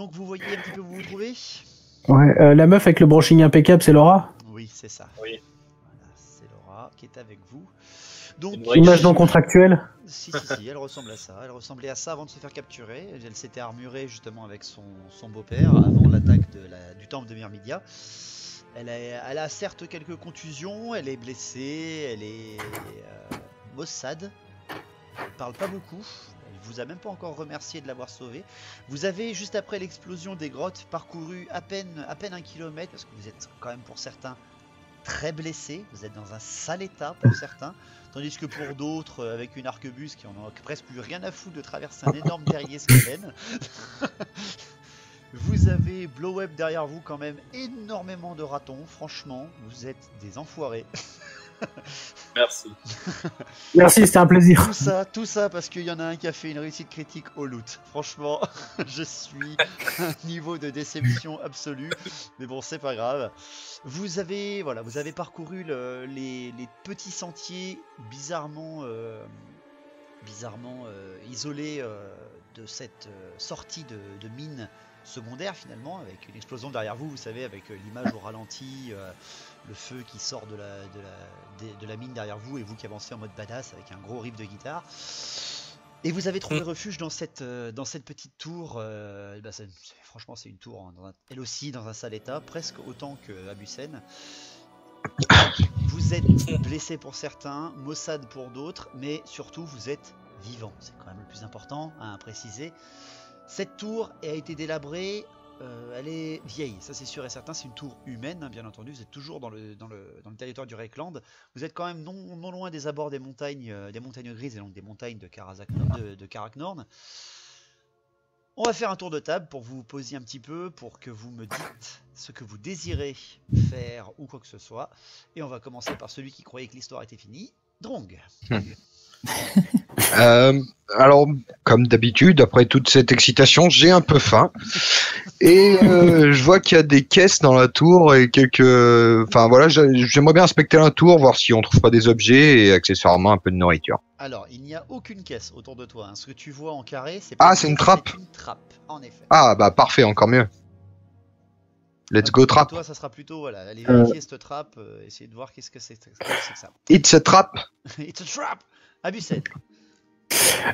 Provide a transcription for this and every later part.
Donc vous voyez un petit peu où vous vous trouvez? Ouais, la meuf avec le brushing impeccable, c'est Laura? Oui, c'est ça. Oui. Voilà, c'est Laura qui est avec vous. Donc, Une vraie Image non contractuelle? si, elle ressemble à ça. Elle ressemblait à ça avant de se faire capturer. Elle s'était armurée justement avec son beau-père avant l'attaque du temple de Myrmidia. Elle a certes quelques contusions, elle est blessée, elle est maussade. Elle parle pas beaucoup. Elle vous a même pas encore remercié de l'avoir sauvée. Vous avez, juste après l'explosion des grottes, parcouru à peine 1 kilomètre, parce que vous êtes quand même pour certains très blessés. Vous êtes dans un sale état pour certains. Tandis que pour d'autres, avec une arquebuse qui en a presque plus rien à foutre de traverser un énorme terrier Skaven. Vous avez Blow Up derrière vous quand même, énormément de ratons. Franchement, vous êtes des enfoirés. Merci. Merci, c'était un plaisir. Tout ça parce qu'il y en a un qui a fait une réussite critique au loot. Franchement, je suis à un niveau de déception absolue. Mais bon, c'est pas grave. Vous avez parcouru les petits sentiers bizarrement isolés de cette sortie de mine secondaire finalement, avec une explosion derrière vous, vous savez, avec l'image au ralenti, le feu qui sort de la mine derrière vous et vous qui avancez en mode badass avec un gros riff de guitare. Et vous avez trouvé refuge dans cette petite tour. Franchement, c'est une tour, elle aussi dans un sale état, presque autant que Abusen. Vous êtes blessé pour certains, maussade pour d'autres, mais surtout vous êtes vivant. C'est quand même le plus important à préciser. Cette tour a été délabrée, elle est vieille, ça c'est sûr et certain, c'est une tour humaine, hein, bien entendu, vous êtes toujours dans le territoire du Reikland, vous êtes quand même non loin des abords des montagnes grises et donc des montagnes de Karaknorn. On va faire un tour de table pour vous poser un petit peu, pour que vous me dites ce que vous désirez faire ou quoi que ce soit, et on va commencer par celui qui croyait que l'histoire était finie, Drong. Alors, comme d'habitude, après toute cette excitation, j'ai un peu faim. Et je vois qu'il y a des caisses dans la tour et quelques... Enfin voilà, j'aimerais bien inspecter la tour, voir si on trouve pas des objets et accessoirement un peu de nourriture. Alors, il n'y a aucune caisse autour de toi. Hein. Ce que tu vois en carré, c'est c'est une trappe. C'est une trappe, en effet. Ah bah parfait, encore mieux. Let's go trappe. Toi, ça sera plutôt, voilà, aller vérifier cette trappe, essayer de voir qu'est-ce que c'est que ça. It's a trap. It's a trap. Abusen.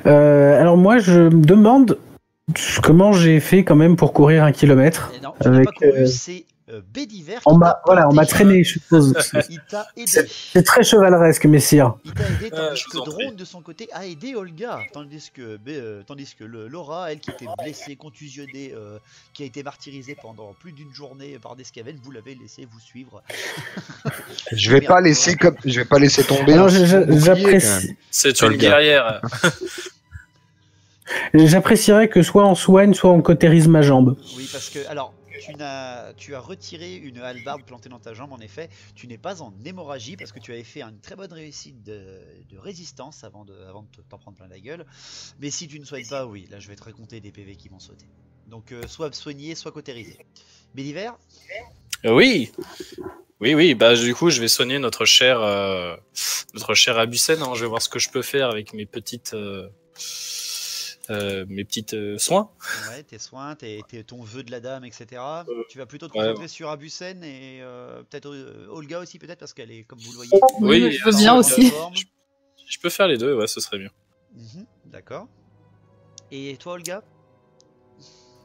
Alors moi, je me demande comment j'ai fait quand même pour courir 1 kilomètre. Non, tu n'as pas couru, c'est Bédiver qui on m'a traîné, je suppose. Il t'a aidé. C'est très chevaleresque, messire. Il t'a aidé, tandis que Drone, de son côté, a aidé Olga. Tandis que Laura, elle qui était blessée, contusionnée, qui a été martyrisée pendant plus d'une journée par des Skaven, vous l'avez laissé vous suivre. Je vais pas laisser tomber. Alors, j'apprécie. C'est une guerrière. J'apprécierais que soit on soigne, soit on cautérise ma jambe. Oui, parce que, alors, tu as retiré une hallebarde plantée dans ta jambe, en effet. Tu n'es pas en hémorragie parce que tu avais fait une très bonne réussite de résistance avant de t'en prendre plein la gueule. Mais si tu ne soignes pas, oui, là je vais te raconter des PV qui vont sauter. Donc, soit soigné, soit cautérisé. Béliver ? Oui, bah du coup je vais soigner notre cher Abusen, hein. Je vais voir ce que je peux faire avec mes petites soins. Ouais, tes soins, ton vœu de la dame, etc. Tu vas plutôt te concentrer sur Abusen et peut-être Olga aussi, peut-être, parce qu'elle est, comme vous le voyez... Oui, je veux bien aussi. Je peux faire les deux, ouais, ce serait bien. D'accord. Et toi, Olga ?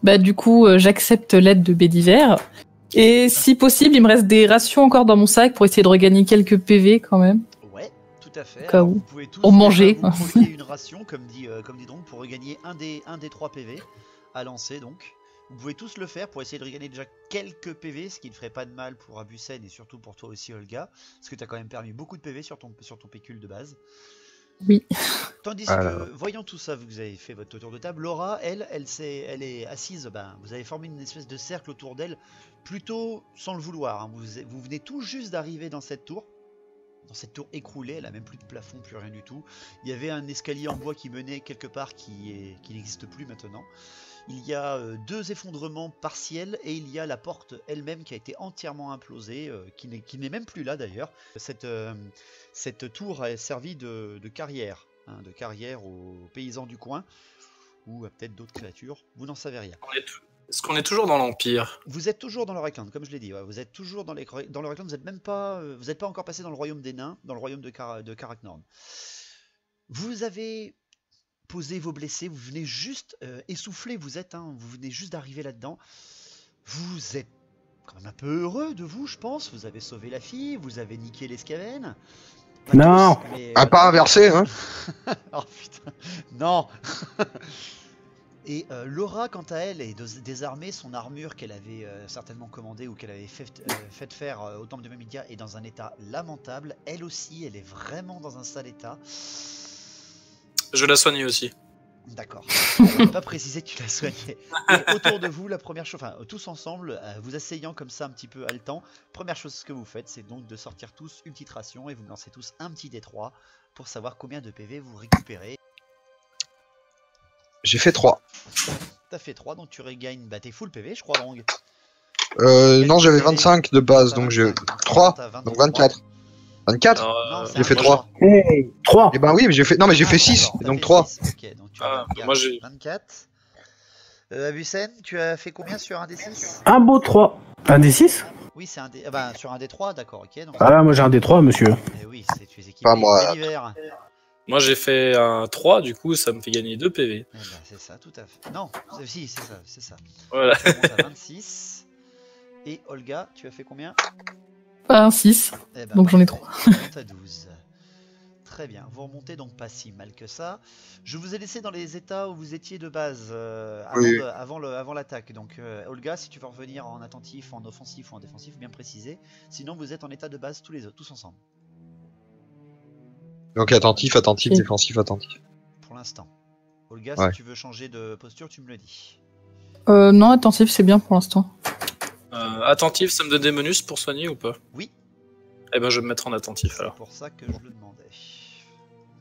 Bah du coup, j'accepte l'aide de Bédiver. Et si possible, il me reste des rations encore dans mon sac pour essayer de regagner quelques PV quand même. Ouais, tout à fait. Alors, vous pouvez tous pour manger. Vous prenez une ration, comme dit Drong, pour regagner un des 3 PV à lancer, donc. Vous pouvez tous le faire pour essayer de regagner déjà quelques PV, ce qui ne ferait pas de mal pour Abusen et surtout pour toi aussi, Olga, parce que tu as quand même permis beaucoup de PV sur ton pécule de base. Oui. Tandis que, voyant tout ça, vous avez fait votre tour de table, Laura, elle est assise, vous avez formé une espèce de cercle autour d'elle, plutôt sans le vouloir. Hein. Vous venez tout juste d'arriver dans cette tour écroulée, elle a même plus de plafond, plus rien du tout. Il y avait un escalier en bois qui menait quelque part qui n'existe plus maintenant. Il y a 2 effondrements partiels et il y a la porte elle-même qui a été entièrement implosée, qui n'est même plus là d'ailleurs. Cette tour a servi de carrière, hein, aux paysans du coin, ou à peut-être d'autres créatures, vous n'en savez rien. Est-ce qu'on est toujours dans l'Empire? Vous êtes toujours dans le Rockland, comme je l'ai dit. Ouais, vous êtes toujours dans le Rockland. Vous n'êtes même pas, vous n'êtes pas encore passé dans le royaume des nains, dans le royaume de Karaknorn. Vous avez posé vos blessés. Vous venez juste essouffler. Vous êtes, hein, vous venez juste d'arriver là-dedans. Vous êtes quand même un peu heureux de vous, je pense. Vous avez sauvé la fille. Vous avez niqué les Skaven. Pas Non. tous, mais, Pas inversé, hein. oh putain, non. Et Laura, quant à elle, est désarmée. Son armure qu'elle avait certainement commandée ou qu'elle avait fait faire au temple de Mamidia est dans un état lamentable. Elle aussi, elle est vraiment dans un sale état. Je la soigne aussi. D'accord. Je n'ai pas précisé que tu l'as soignée. Et autour de vous, la première chose, enfin tous ensemble, vous asseyant comme ça un petit peu haletant, première chose que vous faites, c'est donc de sortir tous une petite ration et vous me lancez tous un petit D3 pour savoir combien de PV vous récupérez. J'ai fait 3. T'as fait 3, donc tu regagnes tes full PV, je crois, Long. Non, j'avais 25 de base, donc j'ai 3, donc 24. 24 Alors, J'ai fait 3. Hey, 3. Et ben oui, mais j'ai fait, non, mais j'ai fait 6, donc 3. Ok, donc tu regardes moi, j'ai- 24. Abusen, tu as fait combien sur un D6? Un beau 3. Un des 6? Oui, c'est un D... sur un D3, d'accord, ok. Donc... Ah là, moi j'ai un des 3, monsieur. Eh oui, tu es équipé. Pas moi. L'hiver. Moi j'ai fait un 3, du coup ça me fait gagner 2 PV. Eh ben, c'est ça, tout à fait. Non, si, c'est ça. Voilà. Tu remontes à 26. Et Olga, tu as fait combien? Un 6. Eh ben, Donc j'en ai parfait. 3. Tu remontes à 12. Très bien, vous remontez donc pas si mal que ça. Je vous ai laissé dans les états où vous étiez de base Oui. avant l'attaque. Donc Olga, si tu veux revenir en attentif, en offensif ou en défensif, bien précisé. Sinon vous êtes en état de base tous ensemble. Donc attentif, Ok. défensif, attentif. Pour l'instant. Olga, Ouais. si tu veux changer de posture, tu me le dis. Non, attentif, c'est bien pour l'instant. Attentif, ça me donne des menus pour soigner ou pas? Oui. Eh ben je vais me mettre en attentif C'est alors. pour ça que je le demandais.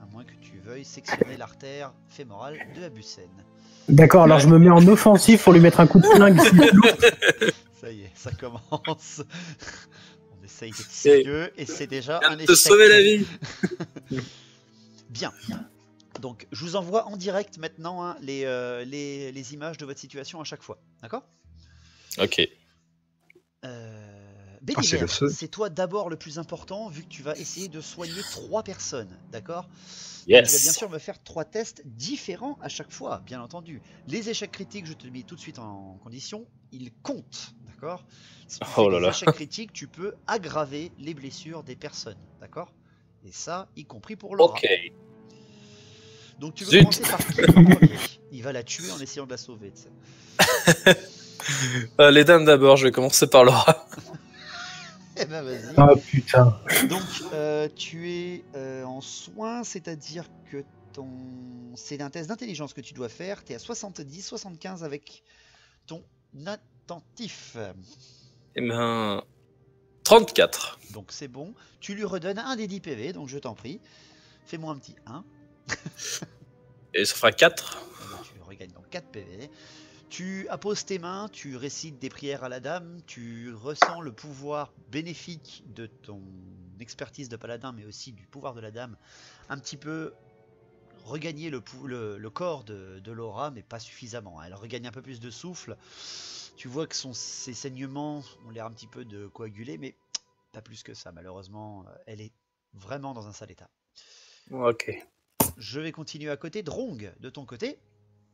À moins que tu veuilles sectionner l'artère fémorale de Abusen. D'accord, alors je me mets en offensif pour lui mettre un coup de flingue. Ça y est, ça commence. On essaye d'être sérieux et c'est déjà Je un viens de te échec. sauver la vie. Bien. Donc, je vous envoie en direct maintenant hein, les images de votre situation à chaque fois. D'accord? Ok. c'est Béliver, le feu. c'est toi d'abord le plus important vu que tu vas essayer de soigner 3 personnes. D'accord? Yes. Tu vas bien sûr me faire 3 tests différents à chaque fois, bien entendu. Les échecs critiques, je te le mets tout de suite en condition, ils comptent. D'accord? Si tu Oh fais là des là. échecs critiques, tu peux aggraver les blessures des personnes. D'accord? Et ça, y compris pour Laura. Ok. Donc tu veux Zut. commencer par qui en premier? Il va la tuer en essayant de la sauver. Tu sais. Les dames d'abord, je vais commencer par Laura. Eh ben vas-y. Ah putain. Donc tu es en soins, c'est-à-dire que c'est un test d'intelligence que tu dois faire. Tu es à 70, 75 avec ton attentif. Eh ben 34. Donc c'est bon. Tu lui redonnes un des 10 PV, donc je t'en prie. Fais-moi un petit 1. Et ça fera 4. Eh ben, tu regagnes donc 4 PV. Tu apposes tes mains, tu récites des prières à la dame, tu ressens le pouvoir bénéfique de ton expertise de paladin, mais aussi du pouvoir de la dame, un petit peu regagner le corps de Laura, mais pas suffisamment. Elle regagne un peu plus de souffle. Tu vois que ses saignements ont l'air un petit peu de coaguler, mais pas plus que ça. Malheureusement, elle est vraiment dans un sale état. Ok. Je vais continuer à côté. Drong, de ton côté,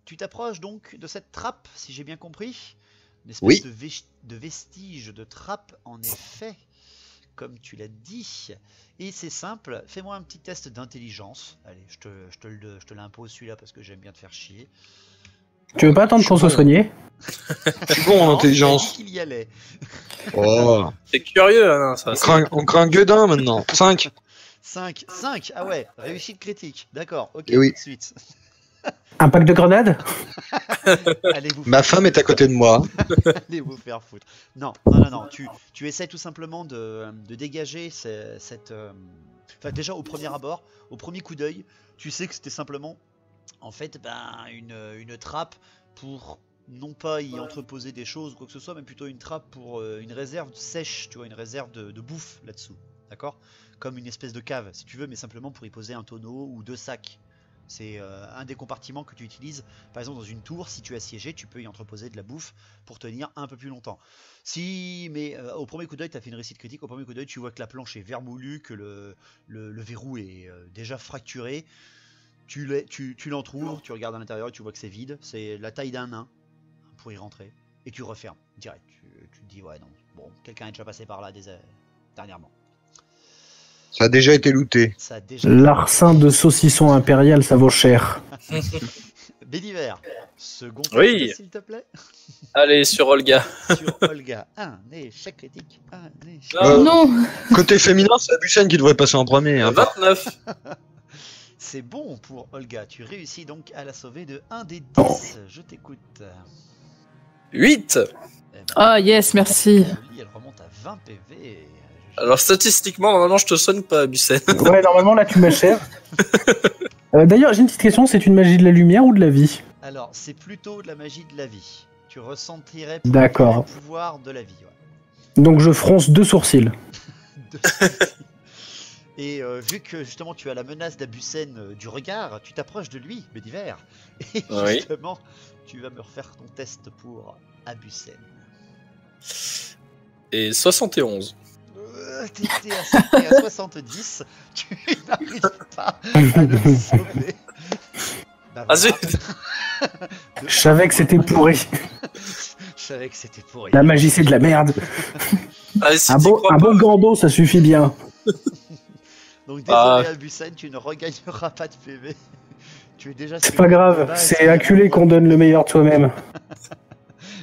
tu t'approches donc de cette trappe, si j'ai bien compris. Une espèce Oui. de vestige de trappe, en effet, comme tu l'as dit. Et c'est simple, fais-moi un petit test d'intelligence. Allez, je te l'impose celui-là parce que j'aime bien te faire chier. Tu veux pas attendre qu'on soit soigné? Je suis bon en Non, intelligence. il a dit qu'il y allait. Oh. C'est curieux, hein, ça. On craint un gueudin maintenant. 5. 5, ah ouais, réussite critique. D'accord, ok, Eh oui. suite. Un pack de grenades? Allez vous Ma femme est à côté de moi. Allez vous faire foutre. Non. Tu essaies tout simplement de dégager cette. Enfin, déjà au premier abord, au premier coup d'œil, tu sais que c'était simplement, en fait, une trappe pour non pas y entreposer des choses ou quoi que ce soit, mais plutôt une trappe pour une réserve sèche, tu vois, une réserve de bouffe là-dessous. D'accord? Comme une espèce de cave, si tu veux, mais simplement pour y poser un tonneau ou 2 sacs. C'est un des compartiments que tu utilises. Par exemple, dans une tour, si tu es assiégé, tu peux y entreposer de la bouffe pour tenir un peu plus longtemps. Mais au premier coup d'œil, tu as fait une réussite critique. Au premier coup d'œil, tu vois que la planche est vermoulue, que le verrou est déjà fracturé. Tu l'entrouvres, tu regardes à l'intérieur et tu vois que c'est vide. C'est la taille d'un nain pour y rentrer. Et tu refermes direct. Tu te dis, ouais, non, bon, quelqu'un est déjà passé par là dernièrement. Ça a déjà été looté. Larcin de saucisson impérial, ça vaut cher. Bédiver, second Oui. test, s'il te plaît. Allez, sur Olga. Sur Olga, un échec critique. Un échec. Non. Côté féminin, c'est Abusen qui devrait passer en premier. Hein. 29. C'est bon pour Olga. Tu réussis donc à la sauver de 1 des 10. Je t'écoute. 8. Ah yes, merci. Elle remonte à 20 PV. Alors statistiquement, normalement, je te soigne pas, Bussen. Ouais, normalement là tu m'achèves. D'ailleurs, j'ai une petite question, c'est une magie de la lumière ou de la vie? Alors, c'est plutôt de la magie de la vie. Tu ressentirais D'accord. le pouvoir de la vie. Ouais. Donc je fronce 2 sourcils. Et vu que justement tu as la menace d'Abusen du regard, tu t'approches de lui, Bédiver. Et Oui. justement, tu vas me refaire ton test pour Abusen. Et 71. T'es à 70, tu n'arrives pas à le sauver. Bah, Ah voilà. zut. Je savais que c'était pourri. Je savais que c'était pourri. La magie c'est de la merde. Ah, si Un t'y bon, crois un pas. bon gando, ça suffit bien. Donc désolé Ah. Abusen, tu ne regagneras pas de PV. Tu es déjà. C'est pas grave, c'est acculé qu'on donne le meilleur de soi-même.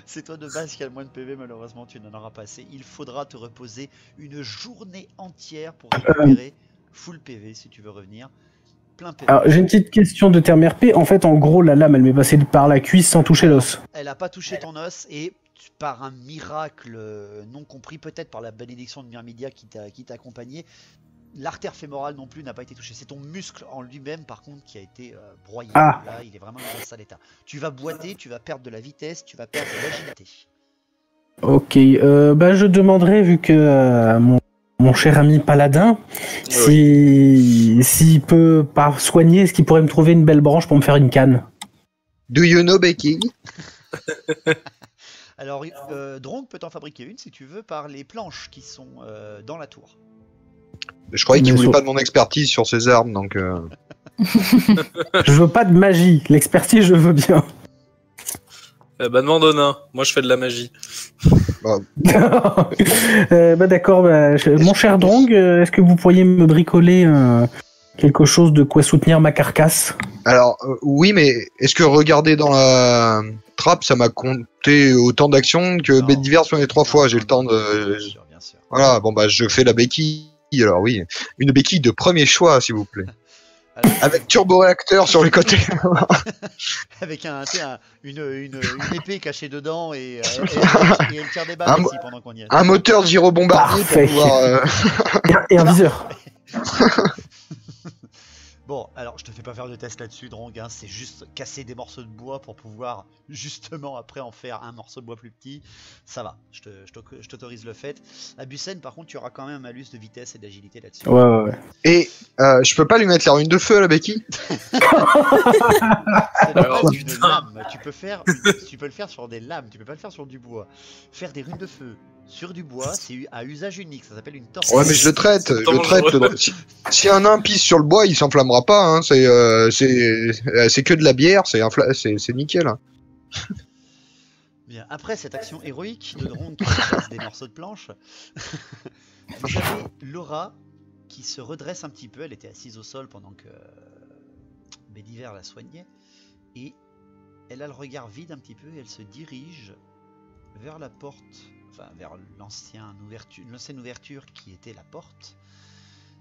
C'est toi de base qui a le moins de PV, malheureusement tu n'en auras pas assez. Il faudra te reposer une journée entière pour récupérer full PV si tu veux revenir. Plein PV. Alors j'ai une petite question de terme RP. En fait, en gros, la lame, elle m'est passée par la cuisse sans toucher l'os. Elle n'a pas touché ton os et par un miracle non compris, peut-être par la bénédiction de Myrmidia qui t'a accompagné, l'artère fémorale non plus n'a pas été touchée. C'est ton muscle en lui-même par contre qui a été broyé. Ah. Là, il est vraiment dans un sale état. Tu vas boiter, tu vas perdre de la vitesse, tu vas perdre de l'agilité. Ok, je demanderai, vu que mon cher ami Paladin, s'il peut pas soigner, est-ce qu'il pourrait me trouver une belle branche pour me faire une canne? Do you know Becky? Alors, Dronk peut en fabriquer une si tu veux par les planches qui sont dans la tour. Je croyais qu'il Mais voulait sur- pas de mon expertise sur ces armes, donc... Je veux pas de magie, l'expertise je veux bien. Demande au nain. Moi, je fais de la magie. D'accord, mon cher Drong, est-ce que vous pourriez me bricoler quelque chose de quoi soutenir ma carcasse? Alors, oui, mais est-ce que regarder dans la trappe, ça m'a compté autant d'actions que Non. Bédiver sur les 3 fois? J'ai le temps de... Bien sûr, bien sûr. Voilà, bon bah je fais la béquille, alors oui. Une béquille de premier choix, s'il vous plaît. Alors, Avec turboréacteur sur les côtés. avec une épée cachée dedans et elle tire des balles Un aussi pendant qu'on y est. Un moteur de gyrobombardier Parfait. pour pouvoir... Et un viseur. Bon, alors je te fais pas faire de test là-dessus, Drong, hein, c'est juste casser des morceaux de bois pour pouvoir justement après en faire un morceau de bois plus petit. Ça va, je t'autorise le fait. À Bussen, par contre, tu auras quand même un malus de vitesse et d'agilité là-dessus. Ouais. Et je peux pas lui mettre la rune de feu à la béquille? C'est la Alors, base d'une putain. lame. Tu peux le faire sur des lames, tu peux pas le faire sur du bois. Faire des runes de feu sur du bois, c'est à usage unique, ça s'appelle une torche. Ouais, mais je le traite, dangereux. Si un nain pisse sur le bois, il s'enflammera pas, hein. C'est que de la bière, c'est nickel. Hein. Bien, après cette action héroïque de Drong qui chasse des morceaux de planche, vous avez Laura qui se redresse un petit peu. Elle était assise au sol pendant que Bédiver la soignait. Et elle a le regard vide un petit peu et elle se dirige vers la porte, enfin vers l'ancienne ouverture qui était la porte.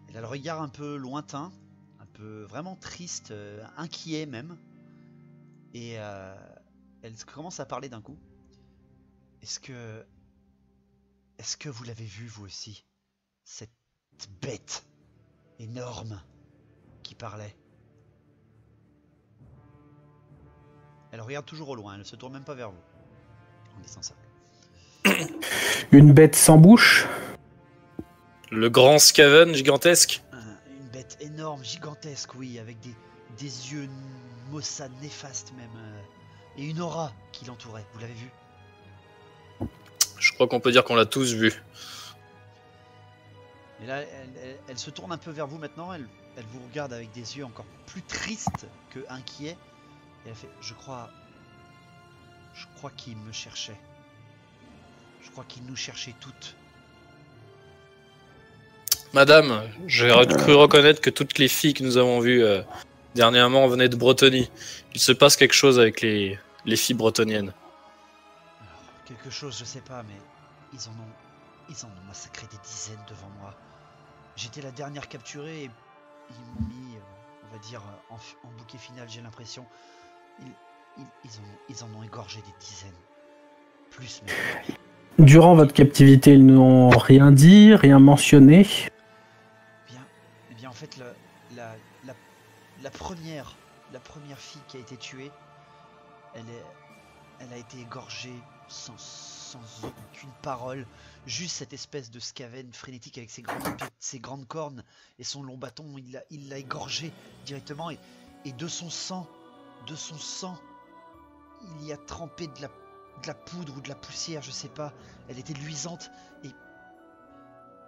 Elle a le regard un peu lointain, un peu vraiment triste, inquiet même. Et elle commence à parler d'un coup. Est-ce que vous l'avez vu vous aussi? Cette bête énorme qui parlait. Elle regarde toujours au loin, elle ne se tourne même pas vers vous. En disant ça. Une bête sans bouche. Le grand Skaven gigantesque. Une bête énorme, gigantesque, oui, avec des yeux maussades, néfastes même, et une aura qui l'entourait. Vous l'avez vu? Je crois qu'on peut dire qu'on l'a tous vu. Et là, elle se tourne un peu vers vous maintenant, elle vous regarde avec des yeux encore plus tristes que inquiets. Et elle fait, je crois qu'il me cherchait. Je crois qu'il nous cherchait toutes. Madame, j'ai cru reconnaître que toutes les filles que nous avons vues dernièrement venaient de Bretonnie. Il se passe quelque chose avec les filles bretoniennes. Alors, quelque chose, je sais pas, mais ils en ont massacré des dizaines devant moi. J'étais la dernière capturée et ils m'ont mis, on va dire, en bouquet final, j'ai l'impression. Ils en ont égorgé des dizaines. Plus même. Durant votre captivité, ils n'ont rien dit, rien mentionné. Eh bien, en fait, la première fille qui a été tuée, elle a été égorgée sans aucune parole. Juste cette espèce de Skaven frénétique avec ses grandes cornes et son long bâton, il l'a égorgée directement et de son sang, il y a trempé de la poudre ou de la poussière, je sais pas. Elle était luisante et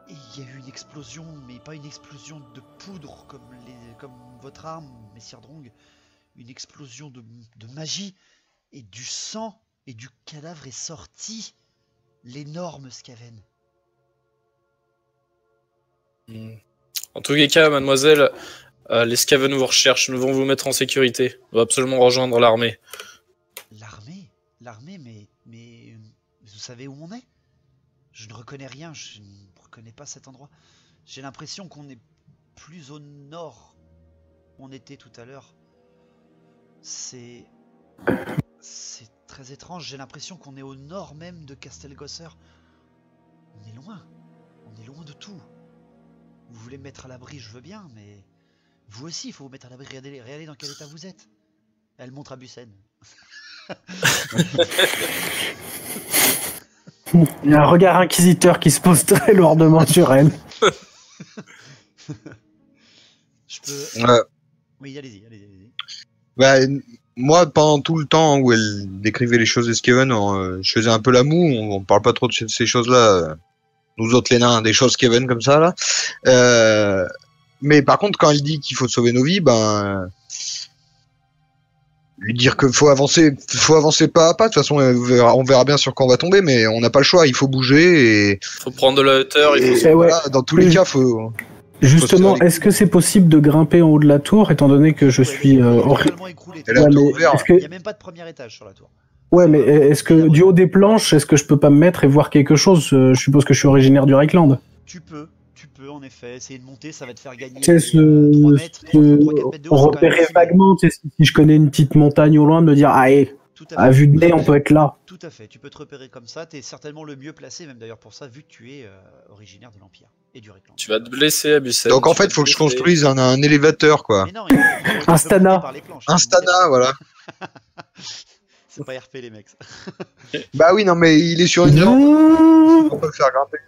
il y a eu une explosion, mais pas une explosion de poudre comme votre arme, Messire Drong. Une explosion de magie et du sang et du cadavre est sorti. L'énorme Skaven. En tous les cas, mademoiselle, les Skaven vous recherchent. Nous devons vous mettre en sécurité. On va absolument rejoindre l'armée. L'armée, mais vous savez où on est? Je ne reconnais rien, je ne reconnais pas cet endroit. J'ai l'impression qu'on est plus au nord où on était tout à l'heure. C'est très étrange, j'ai l'impression qu'on est au nord même de Castelgosser. On est loin de tout. Vous voulez me mettre à l'abri, je veux bien, mais vous aussi, il faut vous mettre à l'abri. Regardez dans quel état vous êtes. Elle montre à Bussen. Il y a un regard inquisiteur qui se pose très lourdement sur elle. Je peux... Oui, allez-y. Bah, moi, pendant tout le temps où elle décrivait les choses des Skaven, je faisais un peu la moue. On parle pas trop de ces choses-là. Nous autres les nains, des choses Skaven comme ça là. Mais par contre, quand elle dit qu'il faut sauver nos vies, ben lui dire que faut avancer pas à pas. De toute façon, on verra bien sur quoi on va tomber, mais on n'a pas le choix. Il faut bouger et Faut prendre de la hauteur. voilà, dans tous les cas, faut. Justement, est-ce que c'est possible de grimper en haut de la tour, étant donné que je suis totalement écroulé. Et la tour ouverte. Il n'y a même pas de premier étage sur la tour. Ouais, mais est-ce que du haut des planches, est-ce que je peux pas me mettre et voir quelque chose? Je suppose que je suis originaire du Reichland. Tu peux en effet essayer de monter, ça va te faire gagner 3 mètres, 3-4 mètres de haut. repérer vaguement, si je connais une petite montagne au loin, de me dire, ah, à vue de nez, on peut être là. Tout à fait, tu peux te repérer comme ça, t'es certainement le mieux placé, même d'ailleurs pour ça, vu que tu es originaire de l'Empire et du Reichland. Tu vas te blesser, Abusen. Donc en fait, faut que je construise un élévateur, quoi. Mais non, Un Stana. Un Stana, voilà. C'est pas RP les mecs. Bah oui, non, mais il est sur une jambe. On peut le faire grimper.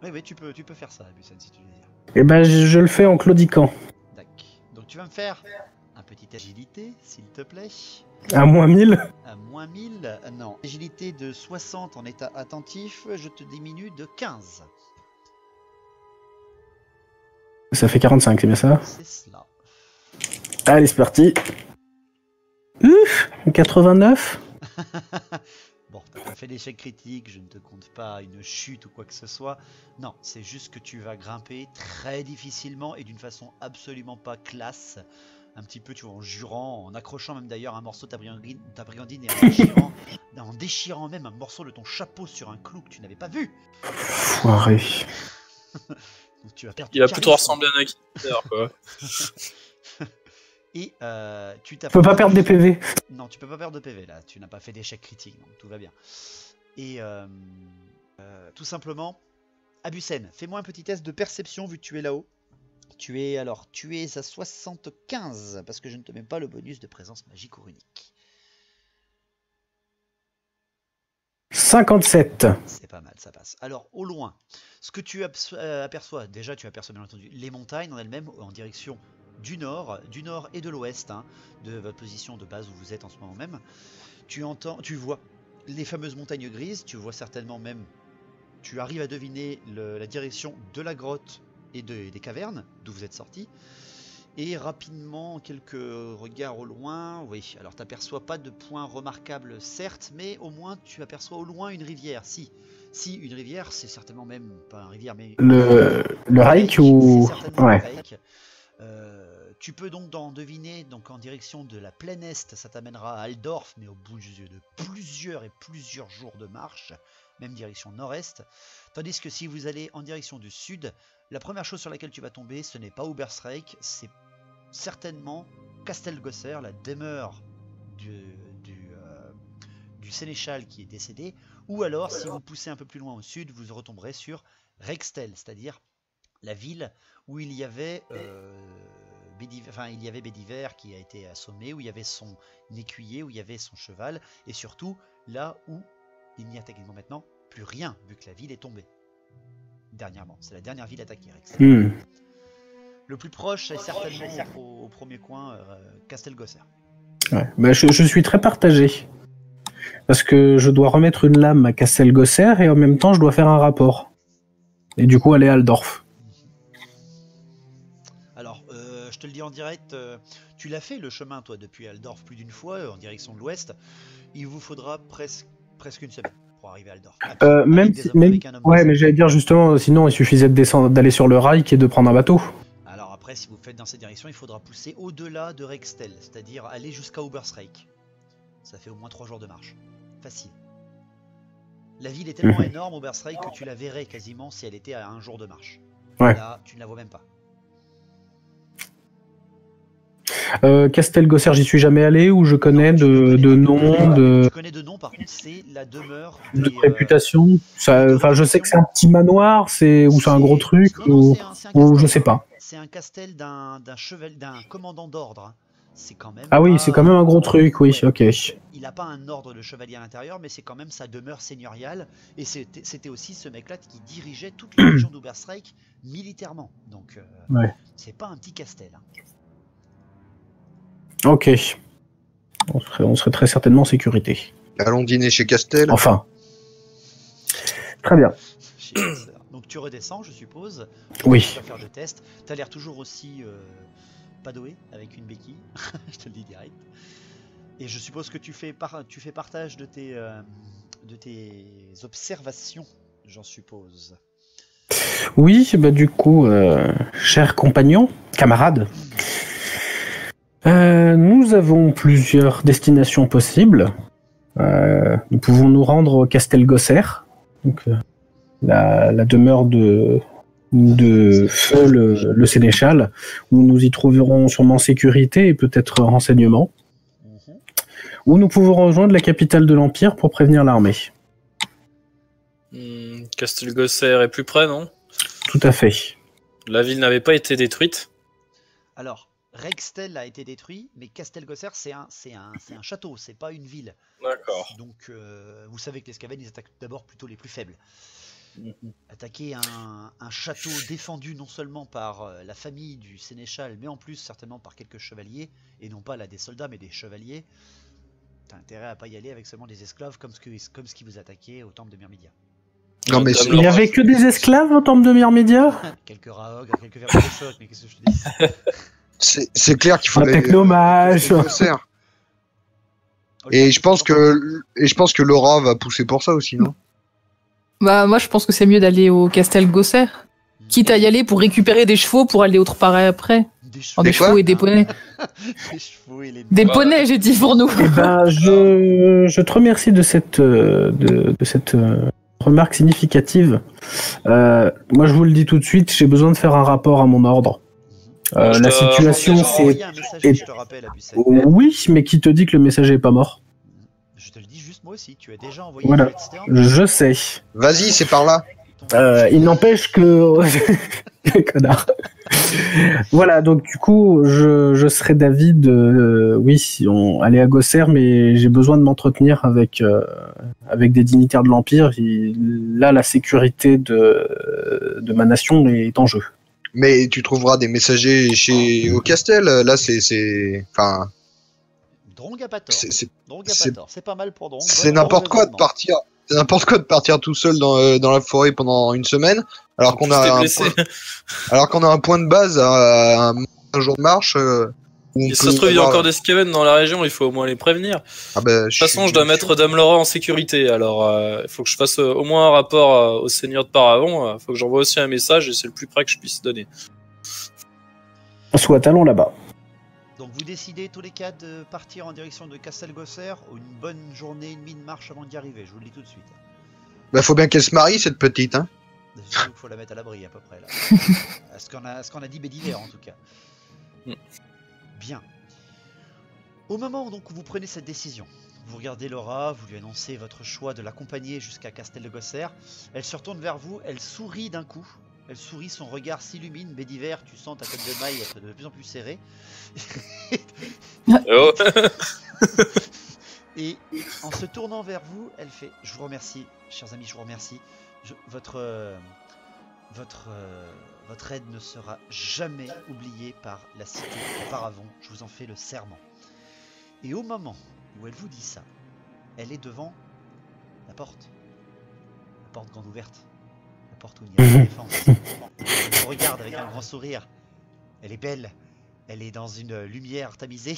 Oui, tu peux faire ça, Abusen, si tu le désires. Et ben, je le fais en claudiquant. D'accord. Donc tu vas me faire un petit agilité, s'il te plaît. À moins 1000. À moins 1000, non. Agilité de 60 en état attentif, je te diminue de 15. Ça fait 45, c'est bien ça? C'est cela. Allez, c'est parti. 89. Bon, t'as pas fait d'échec critique, je ne te compte pas une chute ou quoi que ce soit. Non, c'est juste que tu vas grimper très difficilement et d'une façon absolument pas classe. Un petit peu, tu vois, en jurant, en accrochant même d'ailleurs un morceau de ta brigandine et en déchirant même un morceau de ton chapeau sur un clou que tu n'avais pas vu. Foiré. Donc, tu vas perdre Il va plutôt ressembler à un inquisiteur, quoi. Et tu t'as. Tu peux pas perdre des PV. Non, tu peux pas perdre de PV là. Tu n'as pas fait d'échec critique, donc tout va bien. Et tout simplement, Abusen, fais-moi un petit test de perception vu que tu es là-haut. Tu es à 75 parce que je ne te mets pas le bonus de présence magique ou runique. 57. C'est pas mal, ça passe. Alors, au loin, ce que tu aperçois, déjà tu aperçois bien entendu les montagnes en elles-mêmes en direction du nord et de l'ouest, hein, de votre position de base où vous êtes en ce moment même. Tu vois les fameuses montagnes grises, tu vois certainement même, tu arrives à deviner la direction de la grotte et des cavernes d'où vous êtes sortis. Et rapidement, quelques regards au loin, oui, alors tu n'aperçois pas de points remarquables certes, mais au moins tu aperçois au loin une rivière. Si une rivière, c'est certainement même pas une rivière, mais le Reich ou... c'est certainement Ouais. le Reich. Tu peux donc en deviner donc en direction de la plaine est, ça t'amènera à Aldorf, mais au bout de plusieurs jours de marche, même direction nord-est. Tandis que si vous allez en direction du sud, la première chose sur laquelle tu vas tomber, ce n'est pas Ubersreich, c'est certainement Castelgosser, la demeure du sénéchal qui est décédé. Ou alors, si vous poussez un peu plus loin au sud, vous retomberez sur Rextel, c'est-à-dire la ville où il y avait Bédiver qui a été assommé, où il y avait son écuyer, où il y avait son cheval, et surtout là où il n'y a techniquement maintenant plus rien, vu que la ville est tombée. Dernièrement, c'est la dernière ville attaquée, Rextel. Le plus proche est certainement au premier coin, Castelgosser. Ouais. Bah, je suis très partagé. Parce que je dois remettre une lame à Castelgosser et en même temps je dois faire un rapport. Et du coup aller à Aldorf. Alors, je te le dis en direct, tu l'as fait le chemin toi depuis Aldorf plus d'une fois en direction de l'ouest. Il vous faudra presque une semaine pour arriver à Aldorf. Mais j'allais dire justement, sinon il suffisait d'aller sur le Reich et de prendre un bateau. Alors après, si vous faites dans cette direction, il faudra pousser au-delà de Rextel, c'est-à-dire aller jusqu'à Ubersreich. Ça fait au moins 3 jours de marche. Facile. La ville est tellement énorme, Ubersreich, que tu la verrais quasiment si elle était à 1 jour de marche. Ouais. Là, tu ne la vois même pas. Castelgosser, j'y suis jamais allé, ou je connais de nom, Tu connais de nom, par contre, c'est la demeure de réputation. Je sais que c'est un petit manoir, ou c'est un gros truc, ou je sais pas. C'est un castel d'un commandant d'ordre. Hein. C'est quand même. Ah oui, c'est quand même un gros truc, oui, ouais. Ok. Il n'a pas un ordre de chevalier à l'intérieur, mais c'est quand même sa demeure seigneuriale. Et c'était aussi ce mec-là qui dirigeait toute la région d'Ubersreich militairement. Donc, c'est pas un petit castel. Hein. Ok. On serait très certainement en sécurité. Allons dîner chez Castel. Enfin. Très bien. Donc tu redescends, je suppose. Oui. Tu vas faire le test. Tu as l'air toujours aussi pas doué avec une béquille. Je te le dis direct. Et je suppose que tu fais partage de tes observations, j'en suppose. Oui, bah du coup, chers compagnons, camarades, nous avons plusieurs destinations possibles. Nous pouvons nous rendre au Castelgosser, donc la demeure de Feu le sénéchal, où nous y trouverons sûrement sécurité et peut-être renseignement. Ou nous pouvons rejoindre la capitale de l'Empire pour prévenir l'armée. Castelgosser est plus près, non? Tout à fait. La ville n'avait pas été détruite? Alors, Rextel a été détruit, mais Castelgosser, c'est un château, c'est pas une ville. D'accord. Donc, vous savez que les Skaven, ils attaquent d'abord plutôt les plus faibles. Attaquer un château défendu non seulement par la famille du sénéchal, mais en plus certainement par quelques chevaliers, et non pas là des soldats, mais des chevaliers, t'as intérêt à pas y aller avec seulement des esclaves comme ce qui vous attaquait au temple de Myrmidia. Non, mais Il n'y avait que des esclaves au temple de Myrmidia? Quelques raogres, quelques verbes de choc, mais qu'est-ce que je te dis? c'est clair qu'il faut technomage. Et je pense que Laura va pousser pour ça aussi, non? Bah, moi, je pense que c'est mieux d'aller au Castelgosser. Quitte à y aller pour récupérer des chevaux pour aller autre part après. Des chevaux et des poneys. Des chevaux et les... Des poneys, j'ai dit pour nous. Eh ben, je te remercie de cette remarque significative. Moi, je vous le dis tout de suite, j'ai besoin de faire un rapport à mon ordre. La situation, c'est... Je te rappelle, oui, mais qui te dit que le messager est pas mort? Je te le dis juste moi aussi, tu as déjà envoyé voilà. Je sais. Vas-y, c'est par là. Il n'empêche que... Connard. Voilà, donc du coup, je serais d'avis de... aller à Gosser, mais j'ai besoin de m'entretenir avec des dignitaires de l'Empire. Là, la sécurité de ma nation est en jeu. Mais tu trouveras des messagers au Castel. Là, c'est. Enfin. Drong a pas tort. Drong a pas c'est- tort. C'est pas mal pour Drong. C'est n'importe quoi de partir. C'est n'importe quoi de partir tout seul dans la forêt pendant une semaine, alors qu'on a un point de base à un jour de marche. Et si ça se trouve, il y a encore des Skaven dans la région, il faut au moins les prévenir. De toute façon, je dois mettre Dame Laura en sécurité, alors il faut que je fasse au moins un rapport au seigneur de Paravon. Il faut que j'envoie aussi un message et c'est le plus près que je puisse donner. Soit allons là-bas. Donc vous décidez tous les cas de partir en direction de Castelgosser, une bonne journée et demie de marche avant d'y arriver, je vous le dis tout de suite. Bah faut bien qu'elle se marie cette petite, hein. Surtout qu'il faut la mettre à l'abri à peu près là. ce qu'on a dit Bédiver en tout cas. Bien. Au moment donc où vous prenez cette décision, vous regardez Laura, vous lui annoncez votre choix de l'accompagner jusqu'à Castelgosser. Elle se retourne vers vous, elle sourit d'un coup. Elle sourit, son regard s'illumine. Bédiver, tu sens ta tête de maille être de plus en plus serrée. Oh. Et en se tournant vers vous, elle fait « Je vous remercie, chers amis, je vous remercie. Votre aide ne sera jamais oubliée par la cité de Paravon. Je vous en fais le serment. » Et au moment où elle vous dit ça, elle est devant la porte grande ouverte. La porte où il y a la défense. Elle vous regarde avec un grand sourire. Elle est belle. Elle est dans une lumière tamisée.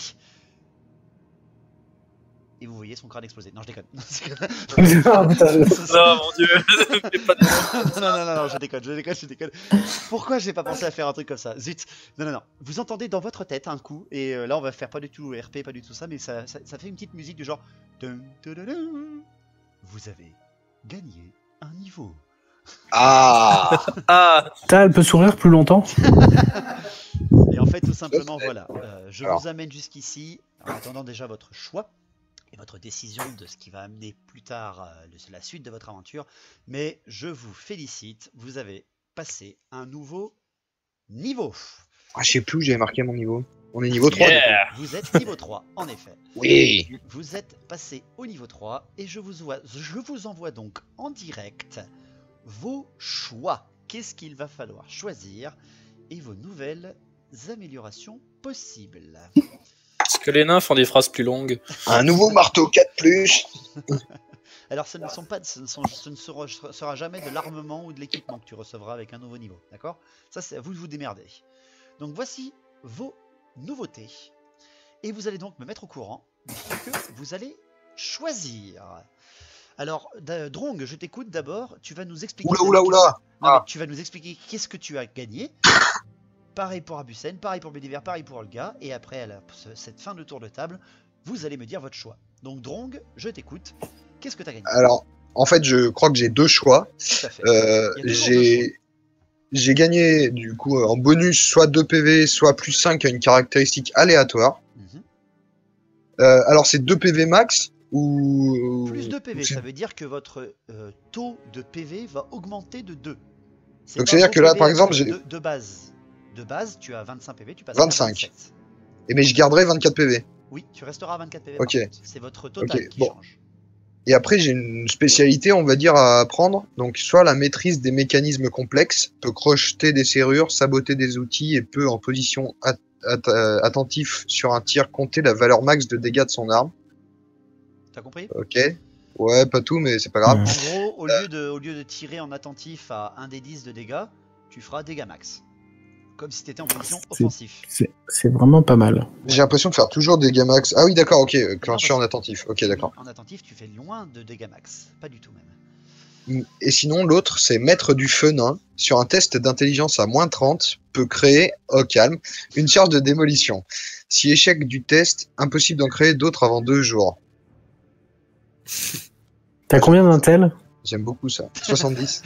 Et vous voyez son crâne exploser. Non, je déconne. Non, Non, mon dieu. non, je déconne. Pourquoi j'ai pas pensé à faire un truc comme ça? Zut. Non. Vous entendez dans votre tête un coup, et là on va faire pas du tout RP, pas du tout ça, mais ça fait une petite musique du genre... Dun, dun, dun, dun. Vous avez gagné un niveau. Ah. Elle peut sourire plus longtemps. Et en fait, tout simplement, voilà. Je vous amène jusqu'ici, en attendant déjà votre choix et votre décision de ce qui va amener plus tard la suite de votre aventure. Mais je vous félicite, vous avez passé un nouveau niveau. Je sais plus où j'avais marqué mon niveau. On est niveau 3. Yeah. Vous êtes niveau 3, en effet. Oui. Vous êtes passé au niveau 3 et je vous envoie donc en direct vos choix. Qu'est-ce qu'il va falloir choisir et vos nouvelles améliorations possibles. Est-ce que les nains font des phrases plus longues? Un nouveau marteau 4+. Alors ce ne sera jamais de l'armement ou de l'équipement que tu recevras avec un nouveau niveau, d'accord? Ça c'est à vous de vous démerder. Donc voici vos nouveautés. Et vous allez donc me mettre au courant de ce que vous allez choisir. Alors Drong, je t'écoute d'abord, tu vas nous expliquer... Oula. Tu vas nous expliquer qu'est-ce que tu as gagné. Pareil pour Abusen, pareil pour Bédiver, pareil pour Olga. Et après, à cette fin de tour de table, vous allez me dire votre choix. Donc Drong, je t'écoute. Qu'est-ce que tu as gagné? Alors, en fait, je crois que j'ai deux choix. Tout à fait. J'ai gagné, du coup, en bonus, soit 2 PV, soit plus 5 à une caractéristique aléatoire. Alors, c'est 2 PV max ou... Plus 2 PV, ça veut dire que votre taux de PV va augmenter de 2. Donc, c'est-à-dire que là, par exemple, j'ai... De base, tu as 25 PV, tu passes 25. à 27. Mais je garderai 24 PV. Oui, tu resteras à 24 PV. Ok. C'est votre total qui change. Et après, j'ai une spécialité, on va dire, à apprendre. Donc, soit la maîtrise des mécanismes complexes, peut crocheter des serrures, saboter des outils et peut, en position attentif sur un tir, compter la valeur max de dégâts de son arme. T'as compris? Ok. Ouais, pas tout, mais c'est pas grave. En gros, au lieu de tirer en attentif à 1 des 10 de dégâts, tu feras dégâts max. Comme si tu étais en position offensif. C'est vraiment pas mal. J'ai l'impression de faire toujours des dégâts max. Ah oui, d'accord, ok. Quand je suis en attentif. Ok, d'accord. En attentif, tu fais loin de dégâts max. Pas du tout même. Et sinon, l'autre, c'est maître du feu nain. Sur un test d'intelligence à moins 30, peut créer, au calme, une charge de démolition. Si échec du test, impossible d'en créer d'autres avant 2 jours. T'as combien d'intel? J'aime beaucoup ça. 70.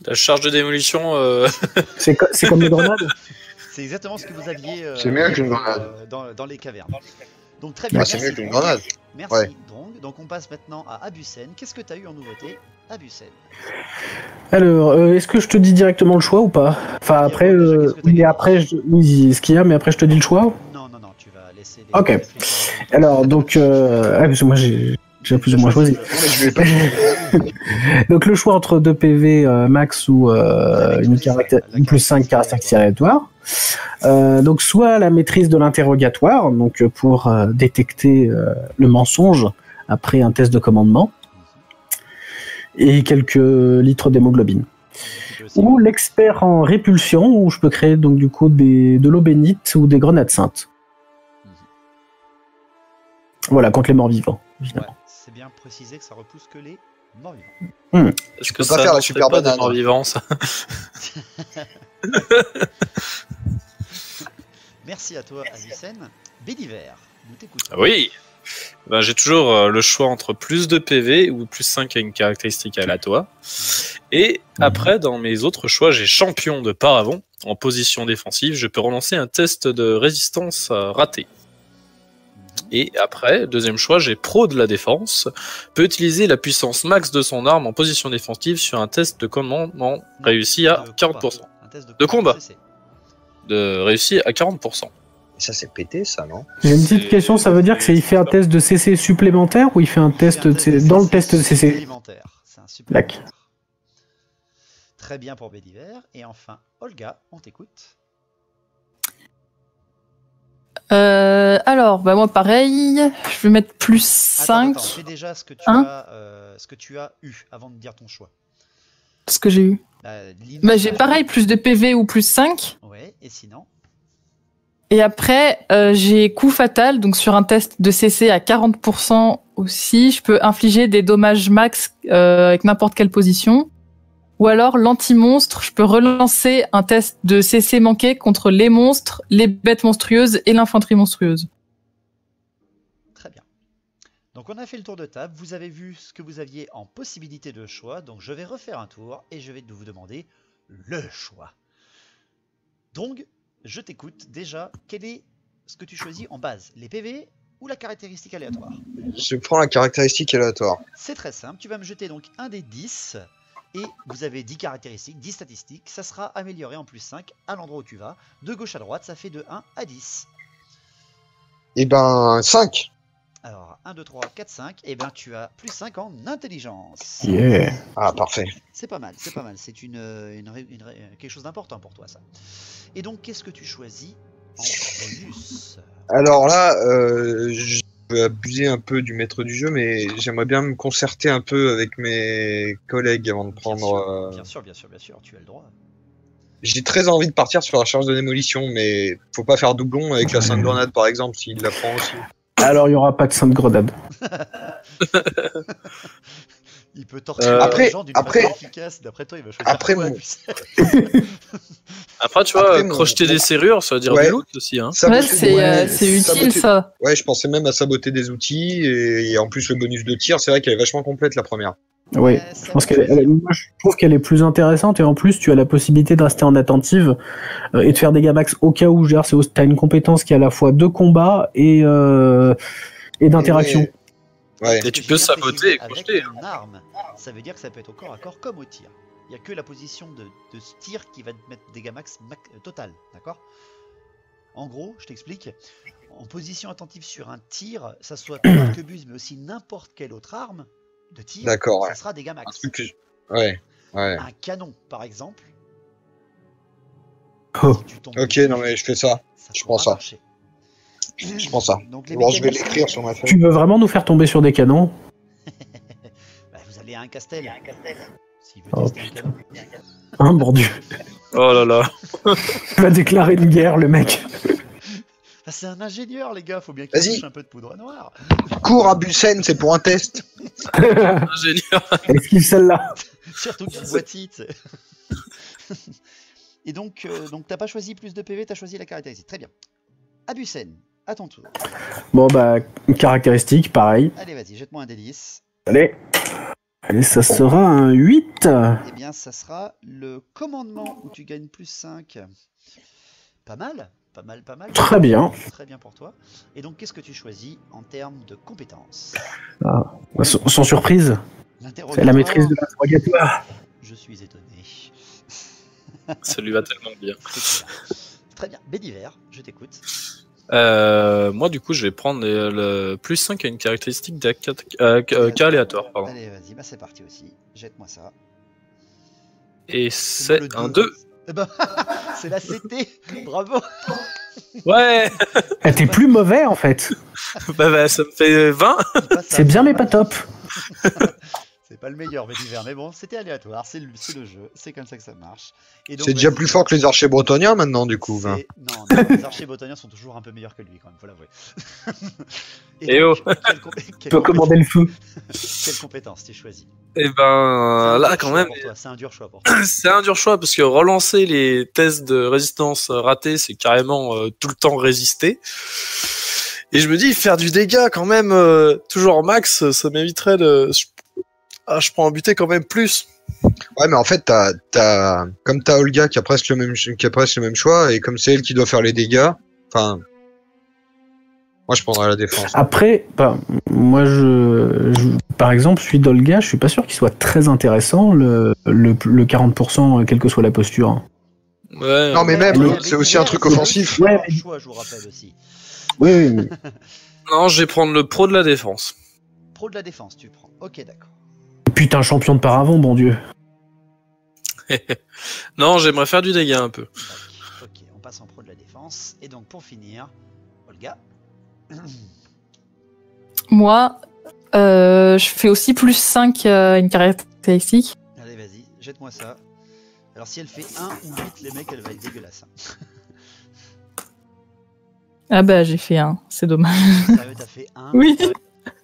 La charge de démolition... C'est comme les grenades? C'est exactement ce que vous aviez c'est mieux qu'une grenade. Dans les cavernes. Donc très bien. C'est mieux qu'une grenade. Merci Ouais. Drong. Donc on passe maintenant à Abusen. Qu'est-ce que tu as eu en nouveauté, Abusen? Alors, est-ce que je te dis directement le choix ou pas? Enfin, après, oui, ce qu'il y a, mais après je te dis le choix? Non, tu vas laisser les... Ok. Alors, donc, parce que moi j'ai j'ai plus ou moins choisi. Donc le choix entre 2 PV max ou une plus 5 caractéristiques aléatoires. Donc soit la maîtrise de l'interrogatoire, donc pour détecter le mensonge après un test de commandement, et quelques litres d'hémoglobine. Ou l'expert en répulsion, où je peux créer donc du coup de l'eau bénite ou des grenades saintes. Voilà, contre les morts vivants. Ouais, c'est bien précisé que ça repousse que les morts vivants. Est-ce que ça faire la super banane des morts vivants, ça Merci à toi, Azucène. Bédiver, nous t'écoutons. Oui. Ben, j'ai toujours le choix entre plus de PV ou plus 5 à une caractéristique aléatoire. Et après, dans mes autres choix, j'ai champion de paravent. En position défensive, je peux relancer un test de résistance raté. Et après, deuxième choix, j'ai pro de la défense. Peut utiliser la puissance max de son arme en position défensive sur un test de commandement réussi à 40%. Un test de combat. De réussi à 40%. Ça c'est pété ça, non? J'ai une petite question, ça veut dire qu'il fait un test de CC supplémentaire ou il fait un test dans le test de CC supplémentaire. C'est un supplémentaire. Très bien pour Bédiver. Et enfin, Olga, on t'écoute. Alors, bah moi pareil, je vais mettre plus 5. Attends, fais déjà ce que tu as eu avant de dire ton choix. Ce que j'ai eu. Bah, j'ai pareil, plus de PV ou plus 5. Ouais, et sinon? Et après, j'ai coup fatal, donc sur un test de CC à 40% aussi, je peux infliger des dommages max avec n'importe quelle position. Ou alors, l'anti-monstre, je peux relancer un test de CC manqué contre les monstres, les bêtes monstrueuses et l'infanterie monstrueuse. Très bien. Donc on a fait le tour de table, vous avez vu ce que vous aviez en possibilité de choix, donc je vais refaire un tour et je vais vous demander le choix. Donc, je t'écoute. Déjà, quel est ce que tu choisis en base? Les PV ou la caractéristique aléatoire? Je prends la caractéristique aléatoire. C'est très simple. Tu vas me jeter donc un des 10 et vous avez 10 caractéristiques, 10 statistiques. Ça sera amélioré en plus 5 à l'endroit où tu vas. De gauche à droite, ça fait de 1 à 10. Et ben 5. Alors 1, 2, 3, 4, 5. Et ben tu as plus 5 en intelligence. Yeah. Ah parfait. C'est pas mal, c'est pas mal. C'est quelque chose d'important pour toi ça. Et donc qu'est-ce que tu choisis en bonus? Alors là, je vais abuser un peu du maître du jeu, mais j'aimerais bien me concerter un peu avec mes collègues avant de prendre... Bien sûr, tu as le droit. J'ai très envie de partir sur la charge de démolition, mais faut pas faire doublon avec la sainte grenade par exemple, s'il la prend aussi. Alors il n'y aura pas de sainte grenade. Il peut torturer les gens d'une façon efficace. D'après toi, il va choisir quoi, Après, tu vois, crocheter des serrures, ça veut dire du loot aussi. Hein. Ouais, c'est utile ça. Ouais, je pensais même à saboter des outils et en plus le bonus de tir, c'est vrai qu'elle est vachement complète la première. Oui, je trouve qu'elle est plus intéressante et en plus tu as la possibilité de rester en attentive et de faire des max au cas où tu as une compétence qui est à la fois de combat et d'interaction. Ouais. Et tu peux saboter et crocheter. Avec une arme, ça veut dire que ça peut être au corps à corps comme au tir. Il n'y a que la position de tir qui va te mettre dégâts max total, d'accord? En gros, je t'explique. En position attentive sur un tir, ça soit ton arquebuse, mais aussi n'importe quelle autre arme de tir, ça sera dégâts max. Ouais. Un canon, par exemple. Oh. Si ok, non mais je fais ça. Je prends ça. Je prends ça. Donc, alors je vais l'écrire sur ma feuille. Tu veux vraiment nous faire tomber sur des canons? Bah, vous allez à un castel. Si oh putain. Ah mon dieu. Oh là là. Il va déclarer une guerre le mec. Ah, c'est un ingénieur les gars, faut bien qu'il touche un peu de poudre noire. Cours à Bussen, c'est pour un test. Ingénieur. Esquive celle-là. Surtout qu'il boitille. Et donc t'as pas choisi plus de PV, t'as choisi la caractéristique. Très bien. Abusen, à ton tour. Bon bah, caractéristique, pareil. Allez, vas-y, jette-moi un D10. Allez, ça sera un 8. Eh bien, ça sera le commandement où tu gagnes plus 5. Pas mal. Très bien. Très bien pour toi. Et donc, qu'est-ce que tu choisis en termes de compétences? Sans surprise, c'est la maîtrise de l'interrogatoire. Je suis étonné. Ça lui va tellement bien. Très bien. Bédiver, je t'écoute. Moi, du coup, je vais prendre le plus 5 à une caractéristique cas aléatoire. Pardon. Allez, vas-y, bah c'est parti aussi. Jette-moi ça. Et c'est un 2. Eh ben, c'est la CT. Bravo. Ouais. T'es plus mauvais, en fait. bah, ça me fait 20. C'est bien, mais pas top. C'est pas le meilleur Bédiver, mais bon, c'était aléatoire, c'est le jeu, c'est comme ça que ça marche. C'est déjà plus fort que les archers bretoniens maintenant, du coup. Non, les archers bretoniens sont toujours un peu meilleurs que lui, quand même, faut l'avouer. Et donc, tu peux commander le feu. Quelle compétence t'es choisi? Et ben là, quand même. C'est un dur choix pour toi. C'est un dur choix parce que relancer les tests de résistance ratés, c'est carrément tout le temps résister. Et je me dis, faire du dégât quand même, toujours max, ça m'éviterait de. Je prends un buté quand même plus. Ouais, mais en fait, comme t'as Olga qui a presque le même choix, et comme c'est elle qui doit faire les dégâts, enfin, moi je prendrais la défense. Après, moi par exemple, celui d'Olga, je suis pas sûr qu'il soit très intéressant, le 40%, quelle que soit la posture. Ouais. Non, mais même, c'est aussi un truc offensif. Ouais, choix, je vous rappelle aussi. Oui. Non, je vais prendre le pro de la défense. Pro de la défense, tu prends. Ok, d'accord. Putain, champion de paravent, bon Dieu. Non, j'aimerais faire du dégât un peu. Ok, on passe en pro de la défense. Et donc pour finir, Olga. Moi, je fais aussi plus 5 à une caractéristique. Allez, vas-y, jette-moi ça. Alors si elle fait 1 ou 8, les mecs, elle va être dégueulasse. Ah bah j'ai fait 1, c'est dommage. Sérieux, t'as fait 1? Oui.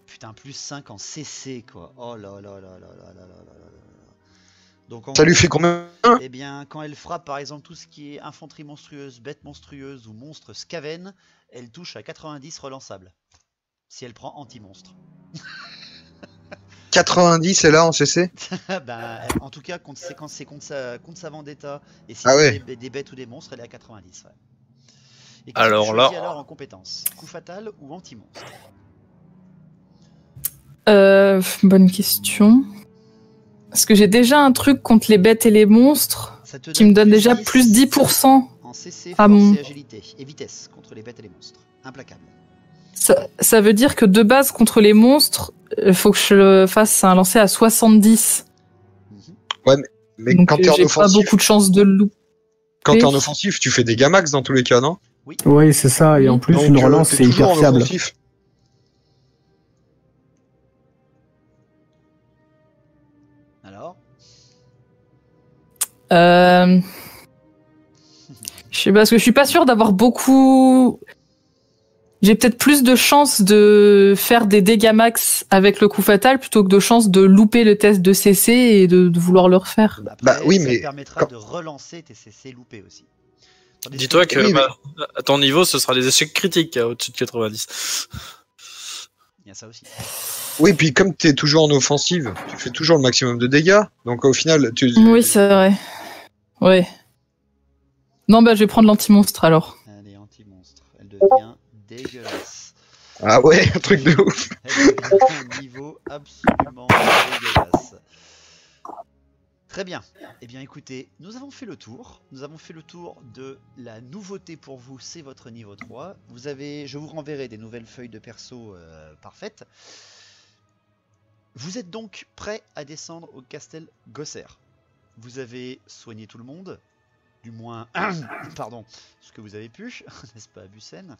Putain, plus 5 en CC, quoi. Oh là là là là là là là là là. Donc, ça lui fait combien? Eh bien, quand elle frappe, par exemple, tout ce qui est infanterie monstrueuse, bête monstrueuse ou monstre Skaven, elle touche à 90 relançables. Si elle prend anti-monstre. 90 est là en CC? Ben, en tout cas, quand c'est contre sa vendetta, et si ouais. c'est des bêtes ou des monstres, elle est à 90. Ouais. Et alors là, alors en compétence, coup fatal ou anti-monstre? Bonne question. Parce que j'ai déjà un truc contre les bêtes et les monstres qui me donne déjà plus 10% en CC, force et agilité et vitesse contre les bêtes et les monstres. Implacable. Ça veut dire que de base contre les monstres, il faut que je le fasse un lancer à 70. Ouais, mais donc, quand t'es en offensif, pas beaucoup de chance de le louper. Quand t'es en offensif, tu fais des gamax dans tous les cas, non? Oui, c'est ça. Et en plus, donc, une relance, c'est hyper fiable. Offensif. Alors je sais pas, parce que je suis pas sûr d'avoir beaucoup. J'ai peut-être plus de chances de faire des dégâts max avec le coup fatal plutôt que de chances de louper le test de CC et de vouloir le refaire. Après, oui, mais ça permettra de relancer tes CC loupés aussi. Dis-toi que à ton niveau, ce sera des échecs critiques au-dessus de 90. Il y a ça aussi. Oui, puis comme tu es toujours en offensive, tu fais toujours le maximum de dégâts. Donc au final, Oui, c'est vrai. Ouais. Non, bah je vais prendre l'anti-monstre alors. Allez, anti-monstre. Elle devient dégueulasse. Ah ouais, un truc de ouf. Elle devient un niveau absolument dégueulasse. Très bien. Eh bien écoutez, nous avons fait le tour. Nous avons fait le tour de la nouveauté pour vous, c'est votre niveau 3. Je vous renverrai des nouvelles feuilles de perso parfaites. Vous êtes donc prêts à descendre au Castel Gosser. Vous avez soigné tout le monde, du moins, pardon, ce que vous avez pu, n'est-ce pas, Bussen?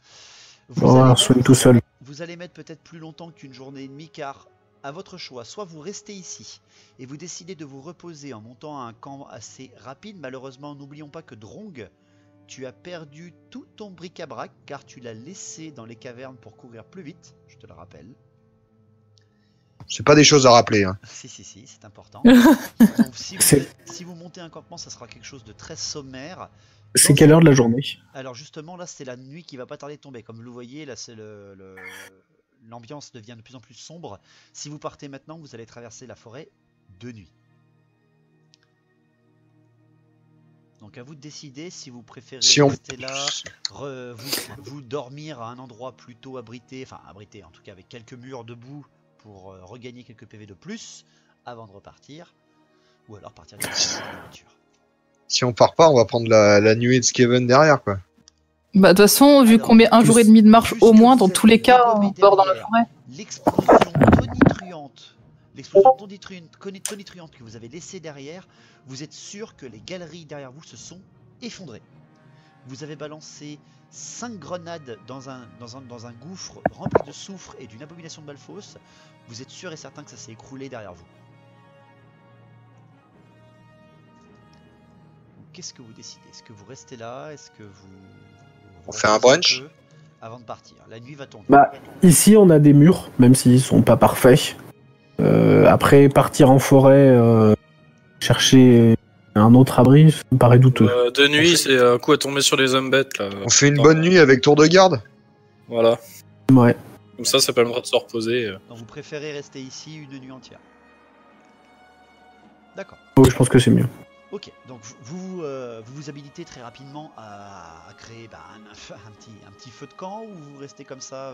Soigne tout seul. Vous allez mettre peut-être plus longtemps qu'une journée et demie, car à votre choix, soit vous restez ici et vous décidez de vous reposer en montant à un camp assez rapide. Malheureusement, n'oublions pas que Drong, tu as perdu tout ton bric-à-brac car tu l'as laissé dans les cavernes pour courir plus vite, je te le rappelle. C'est pas des choses à rappeler. Hein. Si, c'est important. Donc, si vous montez un campement, ça sera quelque chose de très sommaire. C'est quelle heure de la journée? Alors justement, là, c'est la nuit qui va pas tarder de tomber. Comme vous le voyez, là, c'est l'ambiance devient de plus en plus sombre. Si vous partez maintenant, vous allez traverser la forêt de nuit. Donc à vous de décider si vous préférez rester là, vous dormir à un endroit plutôt abrité, enfin abrité en tout cas avec quelques murs debout pour regagner quelques PV de plus avant de repartir, ou alors partir avec la voiture. Si on part pas, on va prendre la nuée de Skaven derrière, quoi. Bah, de toute façon, vu qu'on met un jour et demi de marche au moins, dans tous les cas, on dort dans la forêt. L'explosion tonitruante que vous avez laissée derrière, vous êtes sûr que les galeries derrière vous se sont effondrées. Vous avez balancé 5 grenades dans un gouffre rempli de soufre et d'une abomination de Malphos. Vous êtes sûr et certain que ça s'est écroulé derrière vous. Qu'est-ce que vous décidez? Est-ce que vous restez là? Est-ce que on fait un brunch avant de partir? La nuit va tomber. Bah, ici, on a des murs, même s'ils sont pas parfaits. Après, partir en forêt, chercher un autre abri, ça me paraît douteux. De nuit, c'est un coup à tomber sur les hommes bêtes. Là. On fait une bonne nuit avec tour de garde. Voilà. Ouais. Comme ça permettra de se reposer. Donc vous préférez rester ici une nuit entière? D'accord. Oh, je pense que c'est mieux. Ok, donc vous vous habilitez très rapidement à créer un petit feu de camp, ou vous restez comme ça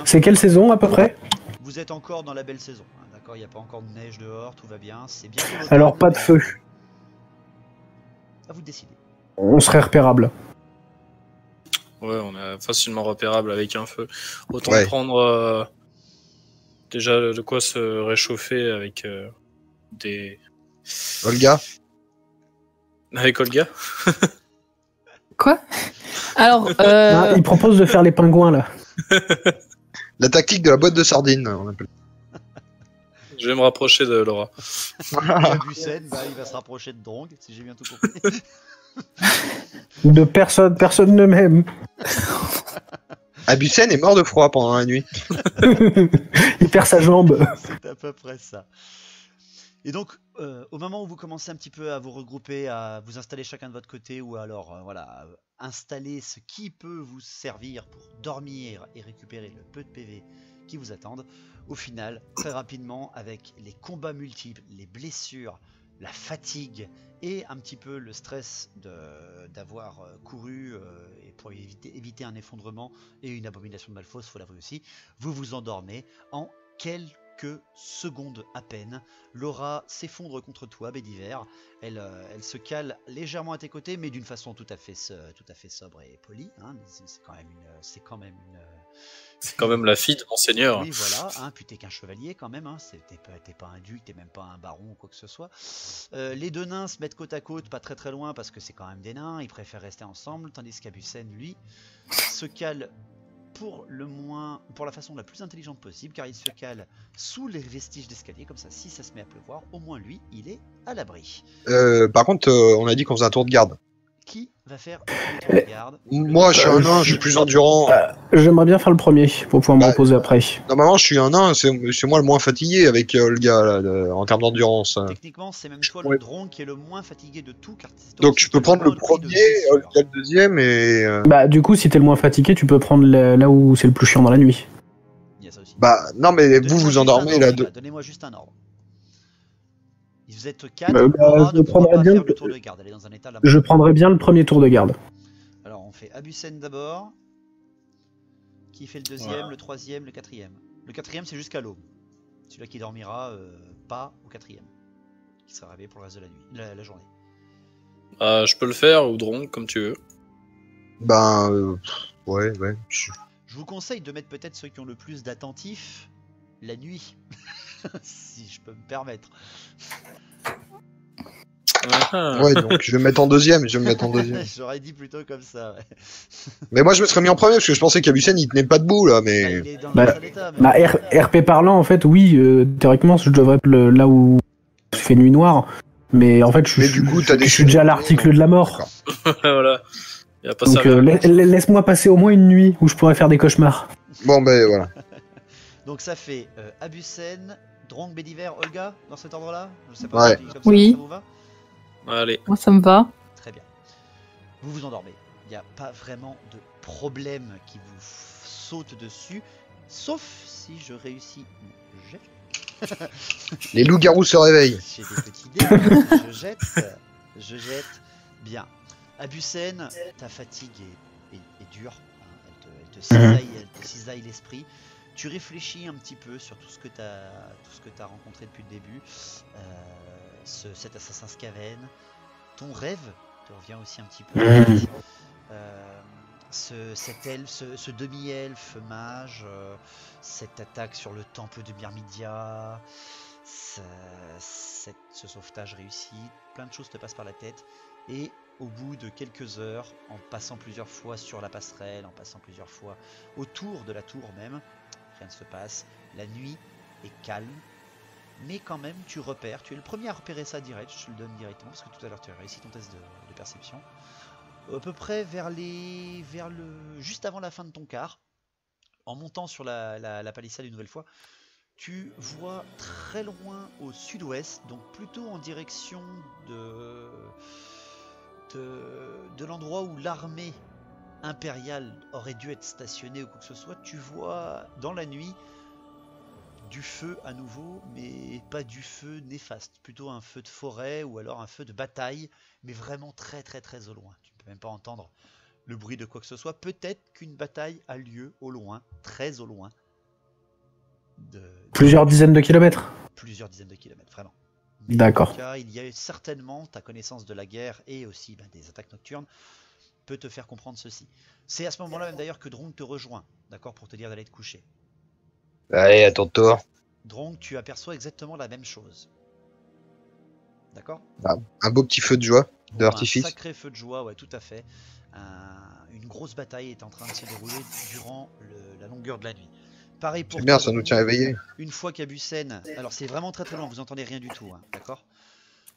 C'est quelle saison à peu près? Vous êtes encore dans la belle saison, hein, d'accord, il n'y a pas encore de neige dehors, tout va bien, c'est bien. Alors pas de feu. À vous de décider. On serait repérable. Ouais, on est facilement repérable avec un feu. Autant prendre déjà de quoi se réchauffer avec des... Olga? Avec Olga? Quoi? Alors, il propose de faire les pingouins là. La tactique de la boîte de sardines, on appelle. Je vais me rapprocher de Laura. Bussen, il va se rapprocher de Drong, si j'ai bien tout compris. De personne ne m'aime. Abusen est mort de froid pendant la nuit. Il perd sa jambe. C'est à peu près ça. Et donc, au moment où vous commencez un petit peu à vous regrouper, à vous installer chacun de votre côté, ou alors installer ce qui peut vous servir pour dormir et récupérer le peu de PV qui vous attendent, au final, très rapidement, avec les combats multiples, les blessures, la fatigue et un petit peu le stress d'avoir couru et pour éviter un effondrement et une abomination de Malphos, faut l'avouer aussi, vous vous endormez en quelques secondes à peine. Laura s'effondre contre toi, Bédiver. Elle se cale légèrement à tes côtés, mais d'une façon tout à fait sobre et polie. Hein. C'est quand même la fille de Monseigneur. Oui, voilà. Hein, puis t'es qu'un chevalier quand même. Hein. T'es pas un duc, t'es même pas un baron ou quoi que ce soit. Les deux nains se mettent côte à côte, pas très très loin, parce que c'est quand même des nains. Ils préfèrent rester ensemble, tandis qu'Abusen, lui, se cale pour la façon la plus intelligente possible, car il se cale sous les vestiges d'escalier, comme ça, si ça se met à pleuvoir, au moins lui, il est à l'abri. Par contre, on a dit qu'on faisait un tour de garde. Qui va faire le tour de garde? Moi, je suis un nain, je suis plus endurant. J'aimerais bien faire le premier, pour pouvoir me reposer après. Normalement, je suis un nain, c'est moi le moins fatigué avec Olga, là, en termes d'endurance. Techniquement, c'est même toi le drone qui est le moins fatigué de tout. Car donc tu peux prendre le premier, Olga le deuxième, et... Bah du coup, si t'es le moins fatigué, tu peux prendre là où c'est le plus chiant dans la nuit. Il y a ça aussi. Bah non, mais vous endormez là. Donnez-moi juste un ordre. Vous êtes 4, Laura ne pourra pas faire le tour de garde. Elle est dans un état je prendrais bien le premier tour de garde. Alors on fait Abusen d'abord. Qui fait le deuxième, le troisième, le quatrième. Le quatrième c'est jusqu'à l'aube. Celui-là qui dormira pas au quatrième. Qui sera réveillé pour le reste de la nuit, la journée. Je peux le faire, ou Drong, comme tu veux. Ouais. Je vous conseille de mettre peut-être ceux qui ont le plus d'attentifs la nuit. Si je peux me permettre. Ouais, donc je vais me mettre en deuxième. J'aurais dit plutôt comme ça. Ouais. Mais moi je me serais mis en premier parce que je pensais qu'Abusen il tenait pas debout là. Mais... il est dans un sale état, RP parlant, en fait, oui, théoriquement je devrais être là où il fait nuit noire. Mais en fait, je suis déjà à l'article de la mort. Voilà. Donc laisse-moi passer au moins une nuit où je pourrais faire des cauchemars. Bon, ben voilà. Donc ça fait Abusen, Drong, Bédiver, Olga, dans cet ordre-là? Je sais pas. Ouais. Comme oui. Ça vous va? Allez. Moi, ça me va. Très bien. Vous vous endormez. Il n'y a pas vraiment de problème qui vous saute dessus, sauf si je réussis mon jet. Les loups-garous se réveillent. J'ai des petits dés. Je jette. Bien. Abusen, ta fatigue est dure. Hein. Elle te cisaille l'esprit. Tu réfléchis un petit peu sur tout ce que tu as rencontré depuis le début, cet assassin Skaven. Ton rêve te revient aussi un petit peu. cet elfe, ce demi-elfe mage, cette attaque sur le temple de Myrmidia, ce sauvetage réussi, plein de choses te passent par la tête. Et au bout de quelques heures, en passant plusieurs fois sur la passerelle, en passant plusieurs fois autour de la tour même, rien ne se passe. La nuit est calme, mais quand même tu repères, tu es le premier à repérer ça direct, je te le donne directement parce que tout à l'heure tu as réussi ton test de perception. À peu près juste avant la fin de ton quart, en montant sur la palissade une nouvelle fois, tu vois très loin au sud-ouest, donc plutôt en direction de l'endroit où l'armée impériale aurait dû être stationnée ou quoi que ce soit, tu vois dans la nuit du feu à nouveau, mais pas du feu néfaste, plutôt un feu de forêt ou alors un feu de bataille, mais vraiment très très très au loin. Tu ne peux même pas entendre le bruit de quoi que ce soit. Peut-être qu'une bataille a lieu au loin, très au loin. Plusieurs dizaines de kilomètres. Plusieurs dizaines de kilomètres, vraiment. D'accord. En tout cas, il y a certainement ta connaissance de la guerre et aussi des attaques nocturnes peut te faire comprendre ceci. C'est à ce moment-là même d'ailleurs que Drong te rejoint, d'accord, pour te dire d'aller te coucher. Allez, à ton tour. Drong, tu aperçois exactement la même chose. D'accord ? Un beau petit feu de joie, d'artifice. Un sacré feu de joie, ouais, tout à fait. Une grosse bataille est en train de se dérouler durant la longueur de la nuit. Pareil pour c'est bien, toi, ça nous tient éveillés. Une fois qu'Abucène... Alors c'est vraiment très très loin, vous entendez rien du tout, hein, d'accord ?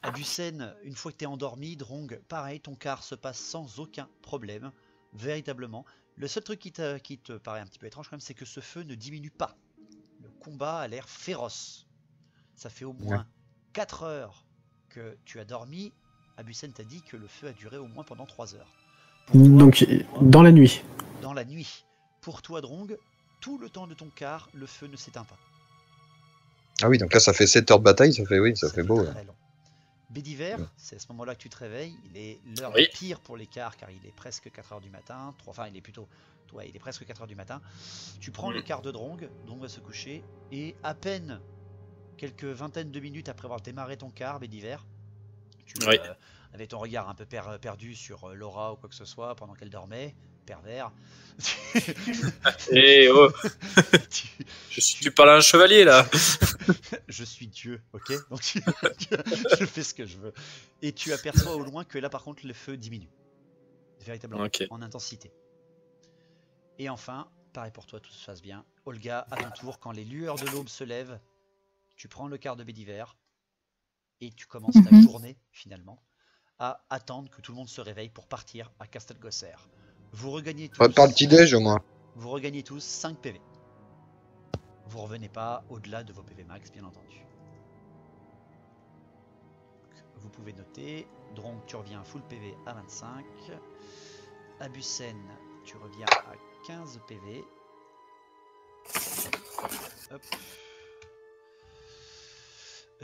Abucène, une fois que tu es endormi, Drong, pareil, ton quart se passe sans aucun problème, véritablement. Le seul truc qui te paraît un petit peu étrange quand même, c'est que ce feu ne diminue pas. Le combat a l'air féroce. Ça fait au moins 4 heures que tu as dormi. Abucène t'a dit que le feu a duré au moins pendant 3 heures. Toi, donc, dans la nuit. Dans la nuit. Pour toi, Drong, tout le temps de ton quart, le feu ne s'éteint pas. Ah oui, donc là, ça fait 7 heures de bataille, ça fait beau. Très long. Bédiver, c'est à ce moment-là que tu te réveilles. Il est l'heure pire pour l'écart car il est presque 4 heures du matin. Enfin, il est plutôt... Ouais, il est presque 4 heures du matin. Tu prends le quart de Drong, Drong va se coucher, et à peine quelques vingtaines de minutes après avoir démarré ton quart, Bédiver, tu avais ton regard un peu perdu sur Laura ou quoi que ce soit pendant qu'elle dormait, pervers. Eh oh tu parles à un chevalier là. Je suis Dieu, ok. Donc je fais ce que je veux. Et tu aperçois au loin que là par contre le feu diminue. Véritablement, en intensité. Et enfin, pareil pour toi, tout se passe bien. Olga, à ton tour, quand les lueurs de l'aube se lèvent, tu prends le quart de Bédiver et tu commences ta journée, finalement, à attendre que tout le monde se réveille pour partir à Castelgosser. Vous regagnez tous... Pas le petit-déj, au moins. Vous regagnez tous 5 PV. Vous revenez pas au-delà de vos PV max, bien entendu. Vous pouvez noter. Drong, tu reviens full PV à 25. Abucène, tu reviens à 15 PV. Hop.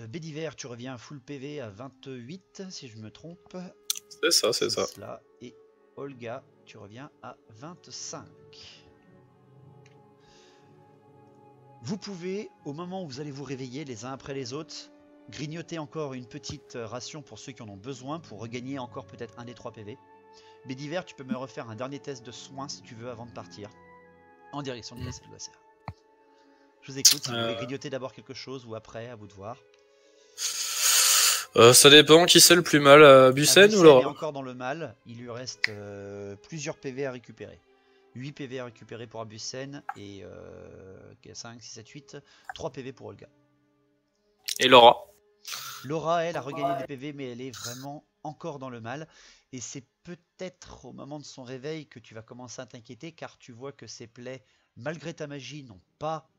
Bédiver, tu reviens full PV à 28, si je me trompe. C'est ça, c'est ça. Et Olga, tu reviens à 25. Vous pouvez, au moment où vous allez vous réveiller les uns après les autres, grignoter encore une petite ration pour ceux qui en ont besoin, pour regagner encore peut-être un des 3 PV. Bédiver, tu peux me refaire un dernier test de soins si tu veux avant de partir, en direction de Castelgosser. Je vous écoute, si vous voulez grignoter d'abord quelque chose ou après, à vous de voir. Ça dépend, qui c'est le plus mal, Bucène ou Laura? Il est encore dans le mal, il lui reste plusieurs PV à récupérer. 8 PV à récupérer pour Abucène et 5, 6, 7, 8, 3 PV pour Olga. Et Laura? Laura, elle, a regagné des PV, mais elle est vraiment encore dans le mal. Et c'est peut-être au moment de son réveil que tu vas commencer à t'inquiéter, car tu vois que ses plaies, malgré ta magie, n'ont pas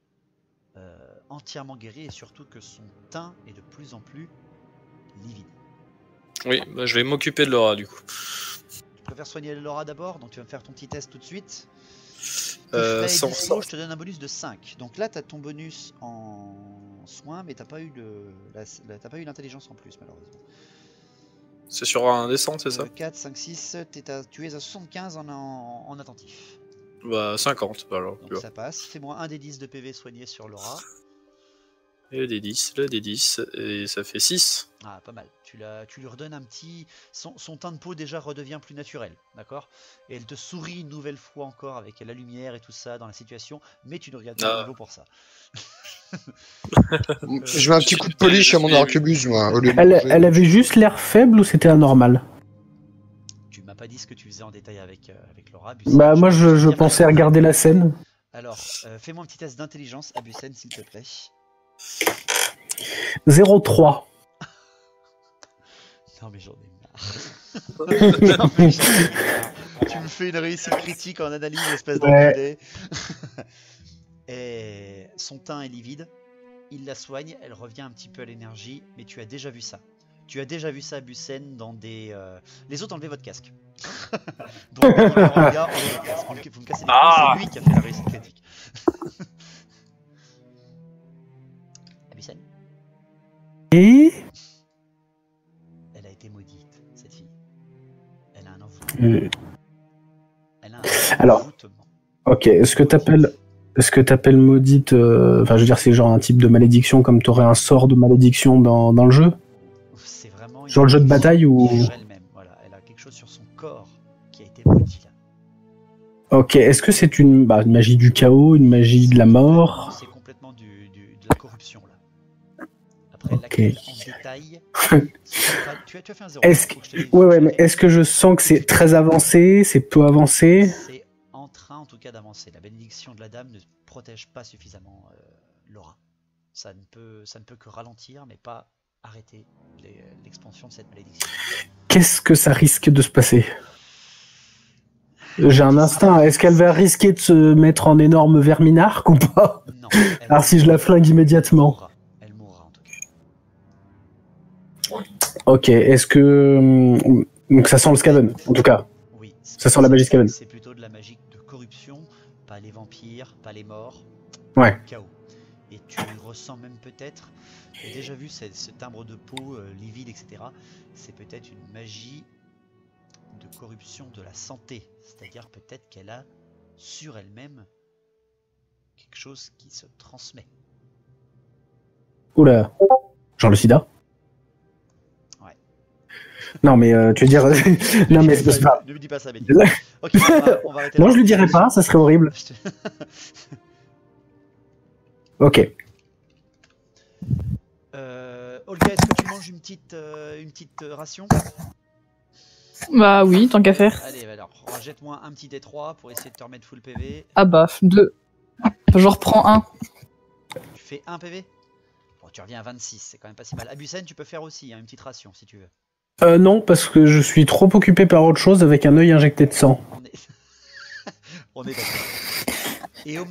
entièrement guéri, et surtout que son teint est de plus en plus livide. Oui, bah je vais m'occuper de Laura du coup. Tu préfères soigner Laura d'abord, donc tu vas me faire ton petit test tout de suite. Je te donne un bonus de 5. Donc là, tu as ton bonus en soins, mais t'as pas eu l'intelligence en plus, malheureusement. C'est sur un descente, c'est ça? 4, 5, 6, tu es à 75 en attentif. Bah 50, alors. Donc ça passe. Fais-moi un des 10 de PV soigné sur Laura. Le D10, et ça fait 6. Ah, pas mal. Tu lui redonnes un petit... Son teint de peau déjà redevient plus naturel, d'accord? Et elle te sourit une nouvelle fois encore avec la lumière et tout ça dans la situation, mais tu ne regardes pas le niveau pour ça. Je mets un petit coup de polish à mon arquebuse, moi. Elle avait juste l'air faible ou c'était anormal? Tu m'as pas dit ce que tu faisais en détail avec Laura. Bah moi je pensais regarder la scène. Alors, fais-moi un petit test d'intelligence, Abusen, s'il te plaît. 0,3. Non mais j'en ai marre. Tu me fais une réussite critique en analyse, espèce d'enculé. Et son teint est livide, il la soigne, elle revient un petit peu à l'énergie, mais tu as déjà vu ça. Tu as déjà vu ça, Bussen, dans des... Les autres, enlevez votre casque. Donc, Olga, enlevez votre casque. Vous me cassez les couilles, c'est lui qui a fait la réussite critique. Bussen. Et elle a été maudite, cette fille. Elle a un envoûtement. Elle a un alors, ok, est-ce que t'appelles maudite, enfin je veux dire c'est genre un type de malédiction comme t'aurais un sort de malédiction dans le jeu? C'est vraiment sur le jeu de bataille ou... elle-même, voilà, elle a quelque chose sur son corps qui a été maudit là. Ok, est-ce que c'est une magie du chaos, une magie de la mort? C'est complètement de la corruption là. Après, laquelle en détail... tu as fait un 0. Ouais, mais est-ce que je sens que c'est très avancé, c'est peu avancé? C'est en train en tout cas d'avancer. La bénédiction de la dame ne protège pas suffisamment Laura. Ça ne peut que ralentir, mais pas arrêter l'expansion de cette malédiction. Qu'est-ce que ça risque de se passer? J'ai un instinct. Est-ce qu'elle va risquer de se mettre en énorme verminarque ou pas? Non. Alors si je la flingue immédiatement. Elle mourra en tout cas. Ok, est-ce que... Donc ça sent le Skaven, en tout cas. Oui. Ça sent la magie Skaven. C'est plutôt de la magie de corruption, pas les vampires, pas les morts. Ouais. Le chaos. Et tu ressens même peut-être, tu as déjà vu ce timbre de peau livide, etc. C'est peut-être une magie de corruption de la santé. C'est-à-dire peut-être qu'elle a sur elle-même quelque chose qui se transmet. Oula. Genre le sida? Ouais. Non mais tu veux dire... non mais c'est pas... Ne me dis pas ça, Benny. Ok, on va arrêter non, là. je lui dirais pas, ça serait horrible. Ok. Olga, est-ce que tu manges une petite ration? Bah oui, tant qu'à faire. Allez, alors, jette-moi un petit D3 pour essayer de te remettre full PV. Ah bah, 2. J'en reprends un. Tu fais 1 PV? Bon, tu reviens à 26, c'est quand même pas si mal. Abusen, tu peux faire aussi, hein, une petite ration si tu veux. Non, parce que je suis trop occupé par autre chose avec un œil injecté de sang. On est d'accord.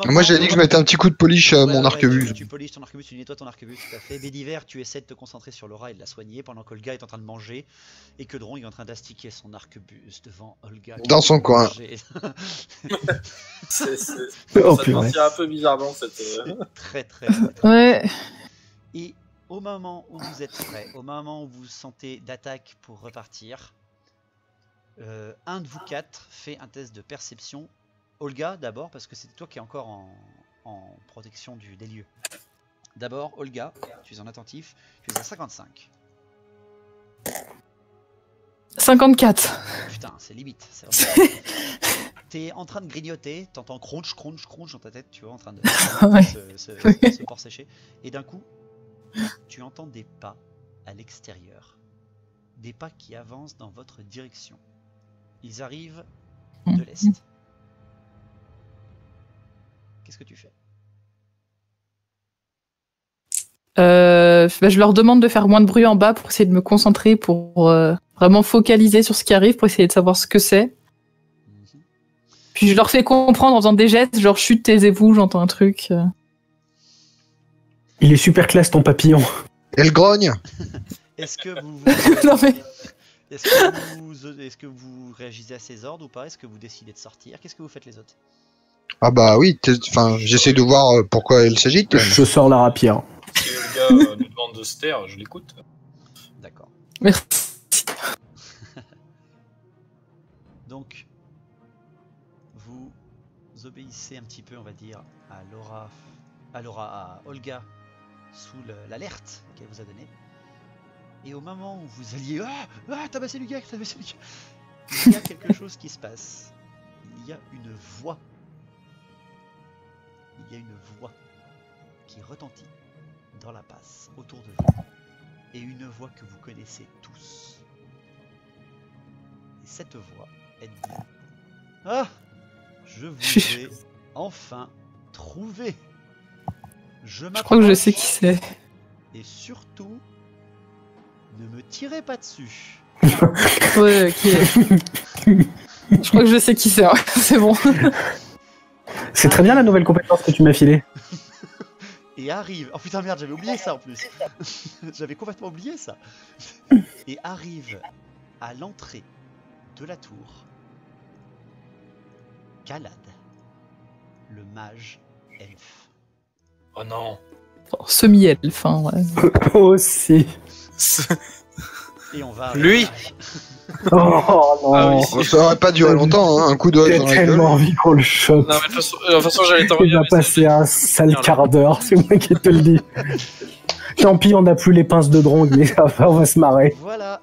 Moi j'avais dit que je mettais un petit coup de polish à mon arquebuse. Tu polishes ton arquebuse, tu nettoies ton arquebuse, tout à fait. Bédiver, tu essaies de te concentrer sur Laura et de la soigner pendant qu'Olga est en train de manger et que Dron est en train d'astiquer son arquebuse devant Olga. Dans son coin. Ça partit un peu bizarrement cette... Très. Ouais. Et au moment où vous êtes prêt, au moment où vous sentez d'attaque pour repartir, un de vous quatre fait un test de perception. Olga d'abord, parce que c'est toi qui es encore en protection des lieux. D'abord, Olga, tu es en attentif, tu es à 55. 54. Putain, c'est limite. T'es en train de grignoter, t'entends crunch dans ta tête, tu vois, en train de se porc sécher. Et d'un coup, tu entends des pas à l'extérieur. Des pas qui avancent dans votre direction. Ils arrivent de l'est. Qu'est-ce que tu fais? Je leur demande de faire moins de bruit en bas pour essayer de me concentrer, pour vraiment focaliser sur ce qui arrive, pour essayer de savoir ce que c'est. Puis je leur fais comprendre en faisant des gestes, genre chut, taisez-vous, j'entends un truc. Il est super classe ton papillon. Elle grogne. Est-ce que vous... non mais... Est-ce que vous réagissez à ces ordres ou pas? Est-ce que vous décidez de sortir? Qu'est-ce que vous faites les autres? Ah bah oui, j'essaie de voir pourquoi elle s'agite. Je sors la rapière. Si le gars nous demande de se taire, je l'écoute. D'accord. Merci. Donc, vous obéissez un petit peu, on va dire, à Olga sous l'alerte qu'elle vous a donnée. Et au moment où vous alliez tabasser le gars, il y a quelque chose qui se passe. Il y a une voix. Il y a une voix qui retentit dans la passe autour de vous. Et une voix que vous connaissez tous. Et cette voix, elle dit: ah, je vous ai enfin trouvé. Je crois que je sais qui c'est. Et surtout, ne me tirez pas dessus. Ouais, ok. Je crois que je sais qui c'est. C'est bon. C'est très bien la nouvelle compétence que tu m'as filée. Et arrive... Oh putain merde, j'avais oublié ça en plus. J'avais complètement oublié ça. Et arrive à l'entrée de la tour Kalad, le mage elfe. Oh non. Oh, semi-elfe, hein, ouais. Aussi. Et on va... Lui. Oh non. Ah oui. Ça aurait pas duré longtemps, hein, un coup de hache dans la gueule. J'ai tellement envie qu'on le chope. Non, mais de toute façon, j'allais t'envoyer. Il va passer un sale quart d'heure, c'est moi qui te le dis. Tant pis, on n'a plus les pinces de Drong, mais on va se marrer. Voilà.